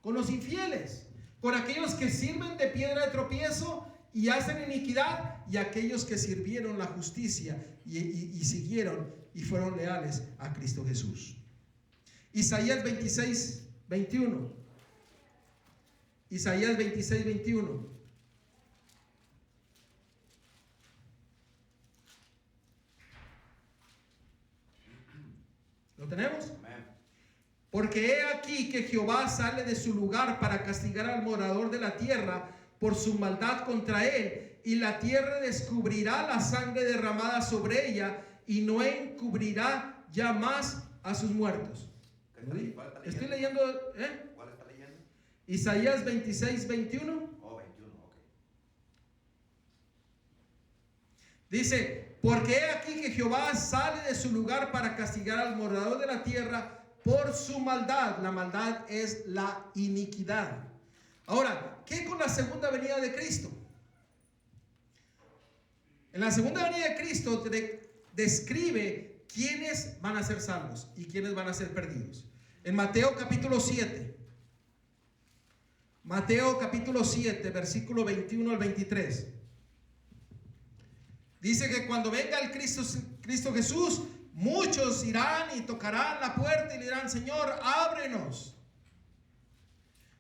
Con los infieles, con aquellos que sirven de piedra de tropiezo y hacen iniquidad, y aquellos que sirvieron la justicia y siguieron y fueron leales a Cristo Jesús. Isaías 26:21. Isaías 26:21. ¿Lo tenemos? Amén. Porque he aquí que Jehová sale de su lugar para castigar al morador de la tierra por su maldad contra él, y la tierra descubrirá la sangre derramada sobre ella, y no encubrirá ya más a sus muertos. ¿Cuál está Estoy leyendo? leyendo, ¿Cuál está leyendo? Isaías 26:21. Oh, 21, ok. Dice: porque he aquí que Jehová sale de su lugar para castigar al morador de la tierra por su maldad. La maldad es la iniquidad. Ahora, ¿qué con la segunda venida de Cristo? En la segunda venida de Cristo describe quiénes van a ser salvos y quiénes van a ser perdidos. En Mateo capítulo 7. Mateo capítulo 7, versículo 21 al 23. Dice que cuando venga el Cristo Jesús, muchos irán y tocarán la puerta y le dirán: Señor, ábrenos.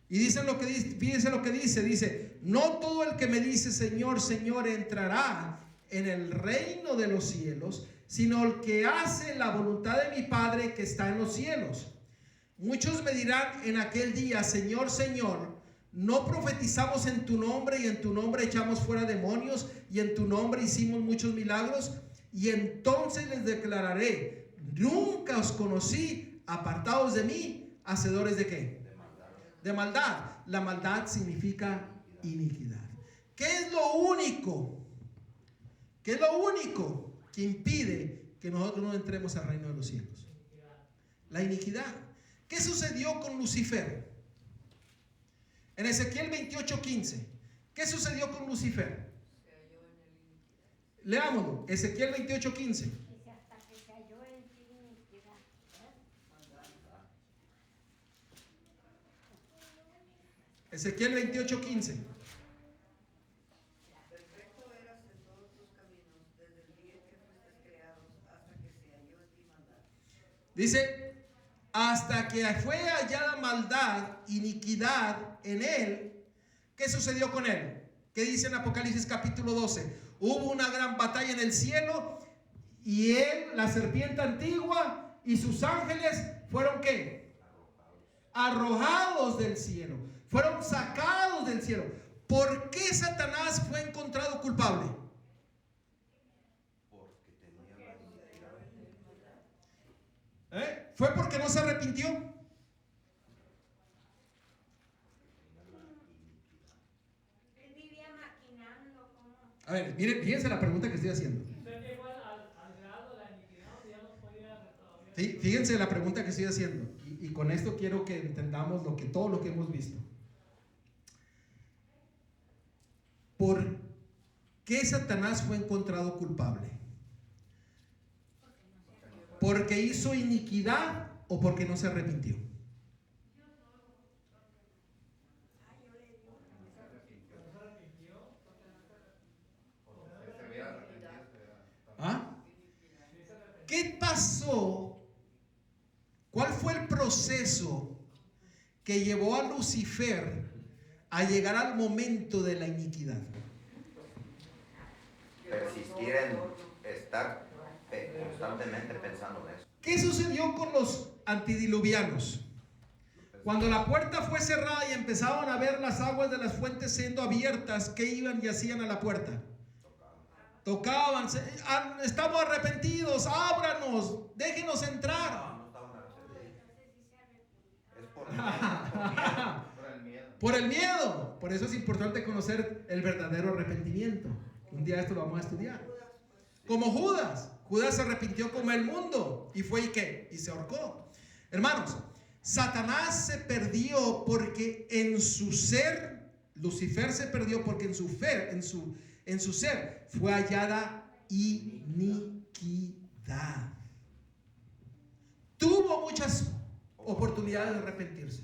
Y fíjense lo que dice: no todo el que me dice Señor, Señor entrará en el reino de los cielos, sino el que hace la voluntad de mi Padre que está en los cielos. Muchos me dirán en aquel día: Señor, Señor, ¿no profetizamos en tu nombre, y en tu nombre echamos fuera demonios, y en tu nombre hicimos muchos milagros? Y entonces les declararé: nunca os conocí, apartados de mí, hacedores ¿de qué? De maldad. La maldad significa iniquidad. ¿Qué es lo único? ¿Qué es lo único que impide que nosotros no entremos al reino de los cielos? La iniquidad. ¿Qué sucedió con Lucifer? En Ezequiel 28:15. ¿Qué sucedió con Lucifer? Leámoslo. Ezequiel 28:15. Dice: hasta que se halló en ti iniquidad. Ezequiel 28:15. Perfecto eras en todos tus caminos, desde el día que fuiste creados hasta que se halló en ti maldad. Dice: hasta que fue hallada maldad, iniquidad en él. ¿Qué sucedió con él? ¿Qué dice en Apocalipsis capítulo 12? Hubo una gran batalla en el cielo, y él, la serpiente antigua, y sus ángeles fueron ¿qué? Arrojados del cielo. Fueron sacados del cielo. ¿Por qué Satanás fue encontrado culpable? Porque tenía la iniquidad. ¿Fue porque no se arrepintió? Él vivía maquinando como... A ver, miren, fíjense la pregunta que estoy haciendo. Usted llegó al grado de la iniquidad donde ya no podía todavía. Sí, fíjense la pregunta que estoy haciendo. Y con esto quiero que entendamos todo lo que hemos visto. ¿Por qué Satanás fue encontrado culpable? ¿Porque hizo iniquidad o porque no se arrepintió? ¿Ah? ¿Qué pasó? ¿Cuál fue el proceso que llevó a Lucifer a llegar al momento de la iniquidad? Persistir en estar constantemente pensando en eso. ¿Qué sucedió con los antidiluvianos? Cuando la puerta fue cerrada y empezaban a ver las aguas de las fuentes siendo abiertas, ¿qué iban y hacían a la puerta? Tocaban, estamos arrepentidos, ábranos, déjenos entrar. No estaban arrepentidos. Es por el miedo. Por el miedo. Por eso es importante conocer el verdadero arrepentimiento. Un día esto lo vamos a estudiar. Como Judas. Judas se arrepintió como el mundo. ¿Y fue y qué? Y se ahorcó. Hermanos, Satanás se perdió porque en su ser, Lucifer se perdió porque en su ser fue hallada iniquidad. Tuvo muchas oportunidades de arrepentirse.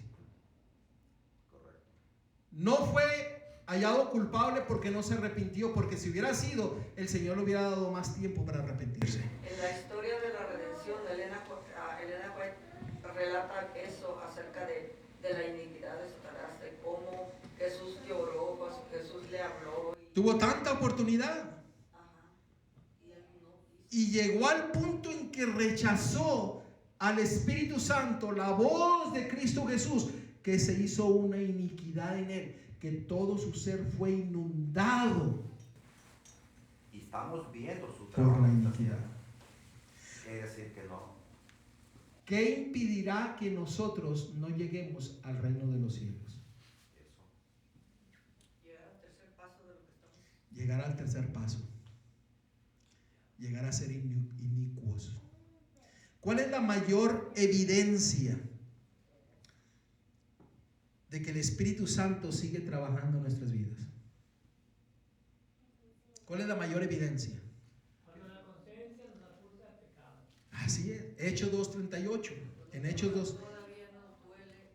Correcto. No fue hallado culpable porque no se arrepintió, porque si hubiera sido, el Señor le hubiera dado más tiempo para arrepentirse. En la historia de la redención, Elena White relata eso acerca de la iniquidad de Satanás, de cómo Jesús lloró, cuando Jesús le habló. Tuvo tanta oportunidad. Ajá. Y él no quiso. Y llegó al punto en que rechazó al Espíritu Santo, la voz de Cristo Jesús, que se hizo una iniquidad en él, que todo su ser fue inundado Y estamos viendo su por trabajo. la iniquidad. Quiere decir que no. ¿Qué impedirá que nosotros no lleguemos al reino de los cielos? Eso. Llegar al tercer paso de lo que estamos. Llegar al tercer paso. Llegar a ser inicuos. ¿Cuál es la mayor evidencia de que el Espíritu Santo sigue trabajando en nuestras vidas? ¿Cuál es la mayor evidencia? Cuando la conciencia nos acusa de pecado. Así es, Hechos 2:38. En Hechos 2 Todavía nos duele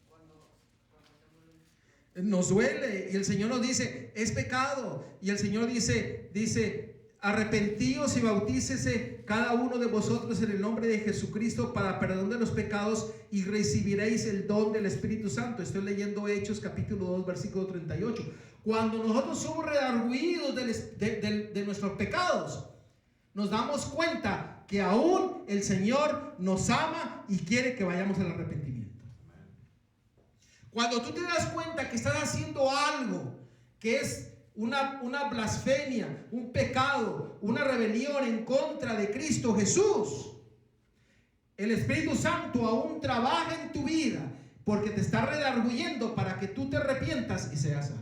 cuando hacemos nos duele y el Señor nos dice, es pecado. Y el Señor dice, arrepentíos y bautícese cada uno de vosotros en el nombre de Jesucristo para perdón de los pecados y recibiréis el don del Espíritu Santo. Estoy leyendo Hechos capítulo 2 versículo 38. Cuando nosotros somos redarguidos de nuestros pecados, nos damos cuenta que aún el Señor nos ama y quiere que vayamos al arrepentimiento. Cuando tú te das cuenta que estás haciendo algo que es una blasfemia, un pecado, una rebelión en contra de Cristo Jesús, el Espíritu Santo aún trabaja en tu vida porque te está redarguyendo para que tú te arrepientas y seas salvo.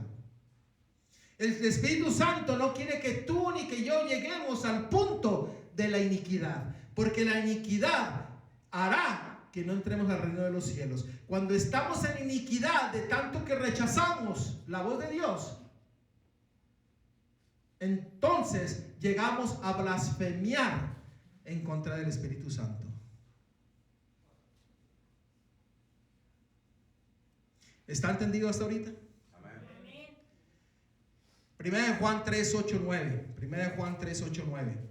El Espíritu Santo no quiere que tú ni que yo lleguemos al punto de la iniquidad, porque la iniquidad hará que no entremos al reino de los cielos. Cuando estamos en iniquidad de tanto que rechazamos la voz de Dios, entonces llegamos a blasfemiar en contra del Espíritu Santo. ¿Está entendido hasta ahorita? Amén. Primera de Juan 3, 8, 9. Primera de Juan 3, 8, 9.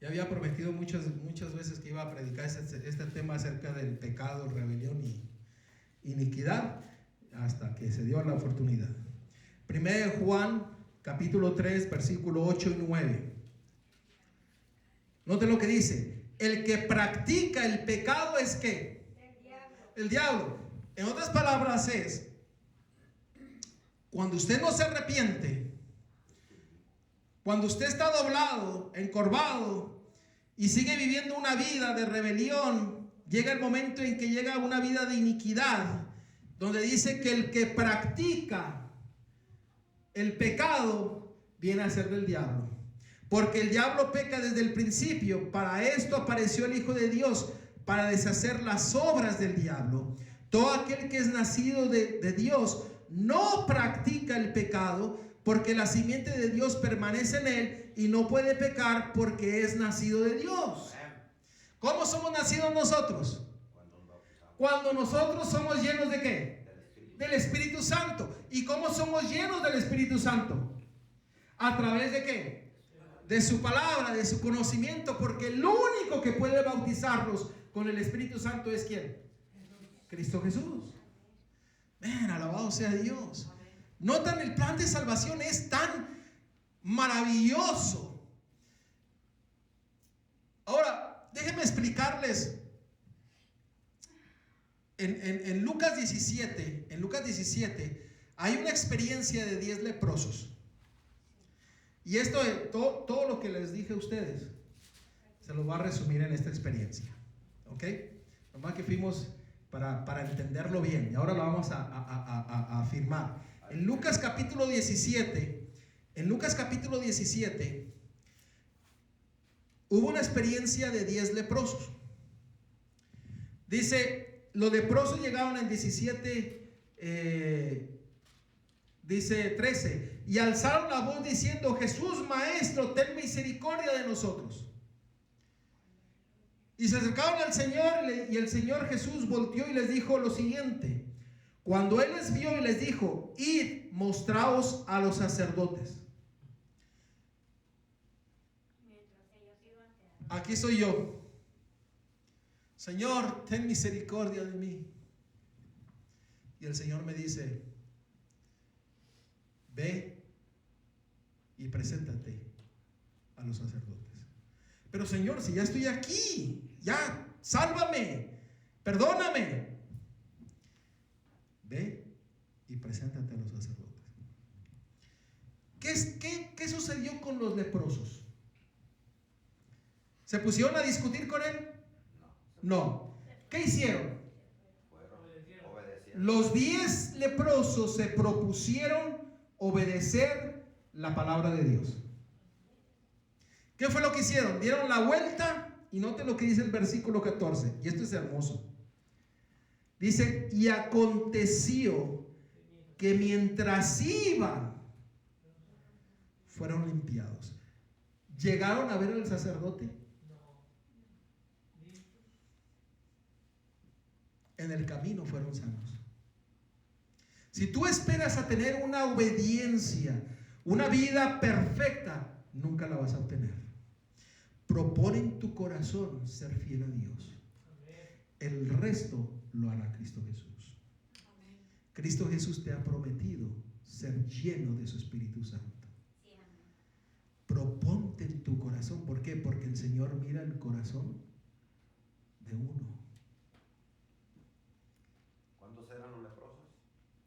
Ya había prometido muchas veces que iba a predicar este tema acerca del pecado, rebelión y iniquidad, hasta que se dio la oportunidad. Primera de Juan, capítulo 3, versículo 8 y 9. Noten lo que dice. El que practica el pecado es ¿qué? El diablo. En otras palabras es, cuando usted no se arrepiente, cuando usted está doblado, encorvado y sigue viviendo una vida de rebelión, llega el momento en que llega una vida de iniquidad, donde dice que el que practica el pecado viene a ser del diablo. Porque el diablo peca desde el principio. Para esto apareció el Hijo de Dios, para deshacer las obras del diablo. Todo aquel que es nacido de Dios no practica el pecado, porque la simiente de Dios permanece en él y no puede pecar porque es nacido de Dios. ¿Cómo somos nacidos nosotros? Cuando nosotros somos llenos ¿de qué? Del Espíritu Santo. ¿Y cómo somos llenos del Espíritu Santo? ¿A través de qué? De su palabra, de su conocimiento, porque el único que puede bautizarnos con el Espíritu Santo es ¿quién? Cristo Jesús. Ven, alabado sea Dios. Notan, el plan de salvación es tan maravilloso. Ahora, déjenme explicarles en Lucas 17, hay una experiencia de 10 leprosos. Y esto, todo lo que les dije a ustedes, se lo va a resumir en esta experiencia. ¿Ok? Nomás que fuimos para entenderlo bien. Y ahora lo vamos a afirmar. En Lucas capítulo 17, hubo una experiencia de 10 leprosos. Dice, los leprosos llegaron en 17, dice 13, y alzaron la voz diciendo: Jesús, Maestro, ten misericordia de nosotros. Y se acercaron al Señor, y el Señor Jesús volteó y les dijo lo siguiente. Cuando Él les vio y les dijo: id, mostraos a los sacerdotes. Aquí soy yo. Señor, ten misericordia de mí. Y el Señor me dice: ve y preséntate a los sacerdotes. Pero Señor, si ya estoy aquí, ya, sálvame, perdóname. Ve y preséntate a los sacerdotes. ¿Qué sucedió con los leprosos? ¿Se pusieron a discutir con él? No. ¿Qué hicieron? Obedecieron. Los 10 leprosos se propusieron obedecer la palabra de Dios. ¿Qué fue lo que hicieron? Dieron la vuelta, y noten lo que dice el versículo 14, y esto es hermoso. Dice: y aconteció que mientras iban, fueron limpiados. ¿Llegaron a ver al sacerdote? En el camino fueron sanos. Si tú esperas a tener una obediencia, una vida perfecta, nunca la vas a obtener. Propone en tu corazón ser fiel a Dios. El resto lo hará Cristo Jesús. Cristo Jesús te ha prometido ser lleno de su Espíritu Santo. Proponte en tu corazón. ¿Por qué? Porque el Señor mira el corazón de uno. ¿Cuántos eran los leprosos?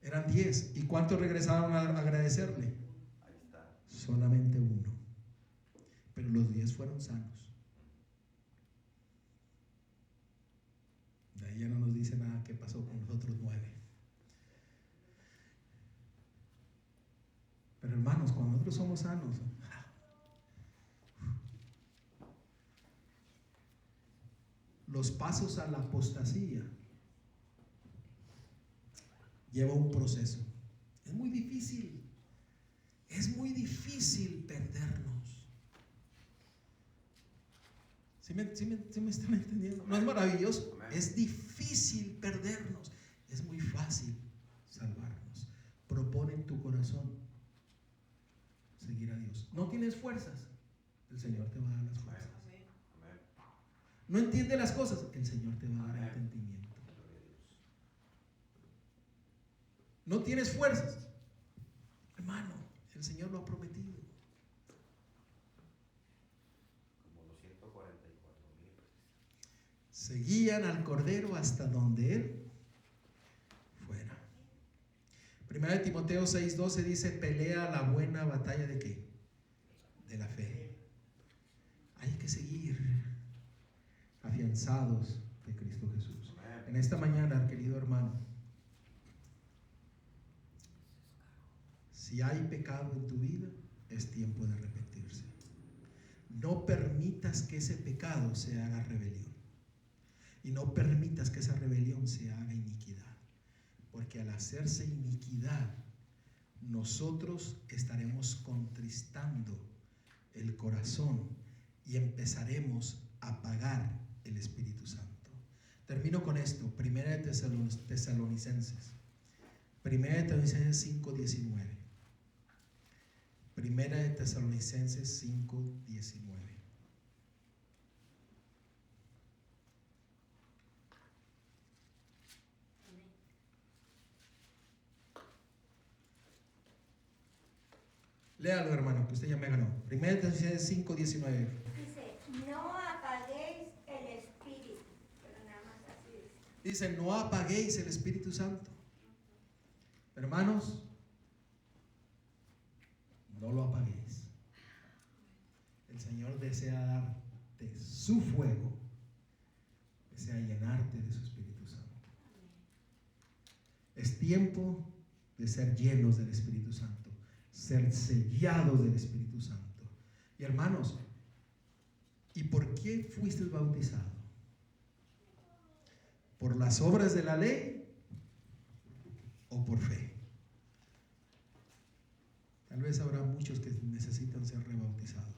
Eran 10. ¿Y cuántos regresaron a agradecerle? Ahí está. Solamente uno. Pero los 10 fueron sanos. De ahí ya no nos dice nada qué pasó con los otros 9. Pero hermanos, cuando nosotros somos sanos, los pasos a la apostasía lleva un proceso. Es muy difícil. Es muy difícil perdernos. ¿Sí me están entendiendo? ¿No es maravilloso? Amén. Es difícil perdernos. Es muy fácil salvarnos. Propone en tu corazón seguir a Dios. No tienes fuerzas, el Señor te va a dar las fuerzas. Amén. No entiende las cosas, el Señor te va a dar entendimiento. No tienes fuerzas, hermano, el Señor lo ha prometido. Como los 144,000. Seguían al Cordero hasta donde Él fuera. Primera de Timoteo 6:12 dice: pelea la buena batalla ¿de qué? De la fe. Hay que seguir afianzados de Cristo Jesús. En esta mañana, querido hermano, si hay pecado en tu vida, es tiempo de arrepentirse. No permitas que ese pecado se haga rebelión. Y no permitas que esa rebelión se haga iniquidad. Porque al hacerse iniquidad, nosotros estaremos contristando el corazón y empezaremos a apagar el Espíritu Santo. Termino con esto. Primera de Tesalonicenses. Primera de Tesalonicenses 5:19. Primera de Tesalonicenses 5:19. Léalo, hermano, que usted ya me ganó. Primera de Tesalonicenses 5:19. Dice: no apaguéis el espíritu. Pero nada más así dice. Dice, no apaguéis el Espíritu Santo. Hermanos, no lo apaguéis. El Señor desea darte su fuego, desea llenarte de su Espíritu Santo. Es tiempo de ser llenos del Espíritu Santo, ser sellados del Espíritu Santo. Y hermanos, ¿y por qué fuiste bautizado? ¿Por las obras de la ley o por fe? Tal vez habrá muchos que necesitan ser rebautizados.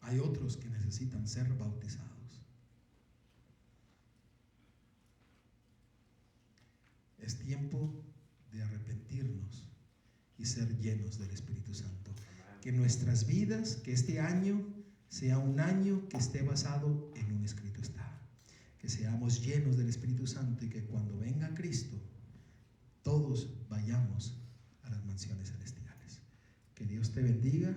Hay otros que necesitan ser bautizados. Es tiempo de arrepentirnos y ser llenos del Espíritu Santo. Que nuestras vidas, que este año sea un año que esté basado en un escrito está. Que seamos llenos del Espíritu Santo y que cuando venga Cristo, todos vayamos a las mansiones celestiales. Que Dios te bendiga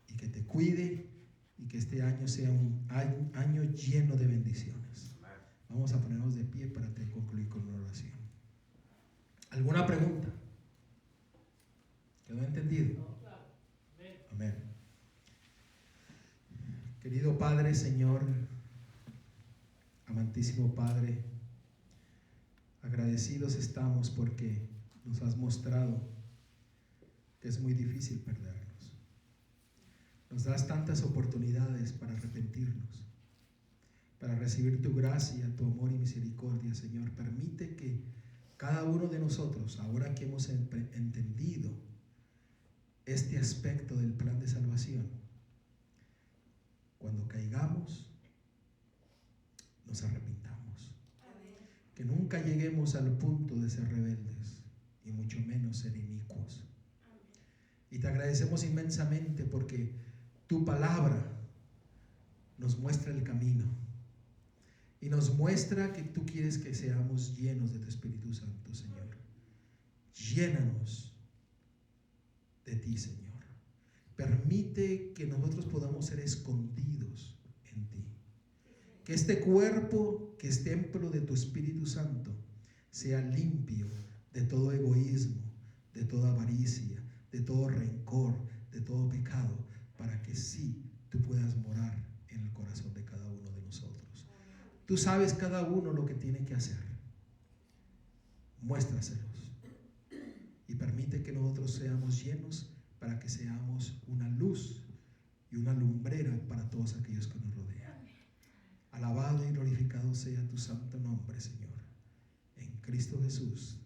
y que te cuide y que este año sea un año lleno de bendiciones. Vamos a ponernos de pie para concluir con una oración. ¿Alguna pregunta? ¿Quedó entendido? Amén. Querido Padre, Señor, amantísimo Padre, agradecidos estamos porque nos has mostrado que es muy difícil perdernos. Nos das tantas oportunidades para arrepentirnos, para recibir tu gracia, tu amor y misericordia, Señor. Permite que cada uno de nosotros, ahora que hemos entendido este aspecto del plan de salvación, cuando caigamos, nos arrepintamos. Que nunca lleguemos al punto de ser rebeldes y mucho menos ser inicuos. Y te agradecemos inmensamente porque tu palabra nos muestra el camino y nos muestra que tú quieres que seamos llenos de tu Espíritu Santo, Señor. Llénanos de ti, Señor. Permite que nosotros podamos ser escondidos en ti. Que este cuerpo, que es templo de tu Espíritu Santo, sea limpio de todo egoísmo, de toda avaricia, de todo rencor, de todo pecado, para que sí tú puedas morar en el corazón de cada uno de nosotros. Tú sabes cada uno lo que tiene que hacer. Muéstraselos y permite que nosotros seamos llenos para que seamos una luz y una lumbrera para todos aquellos que nos rodean. Alabado y glorificado sea tu santo nombre, Señor. En Cristo Jesús.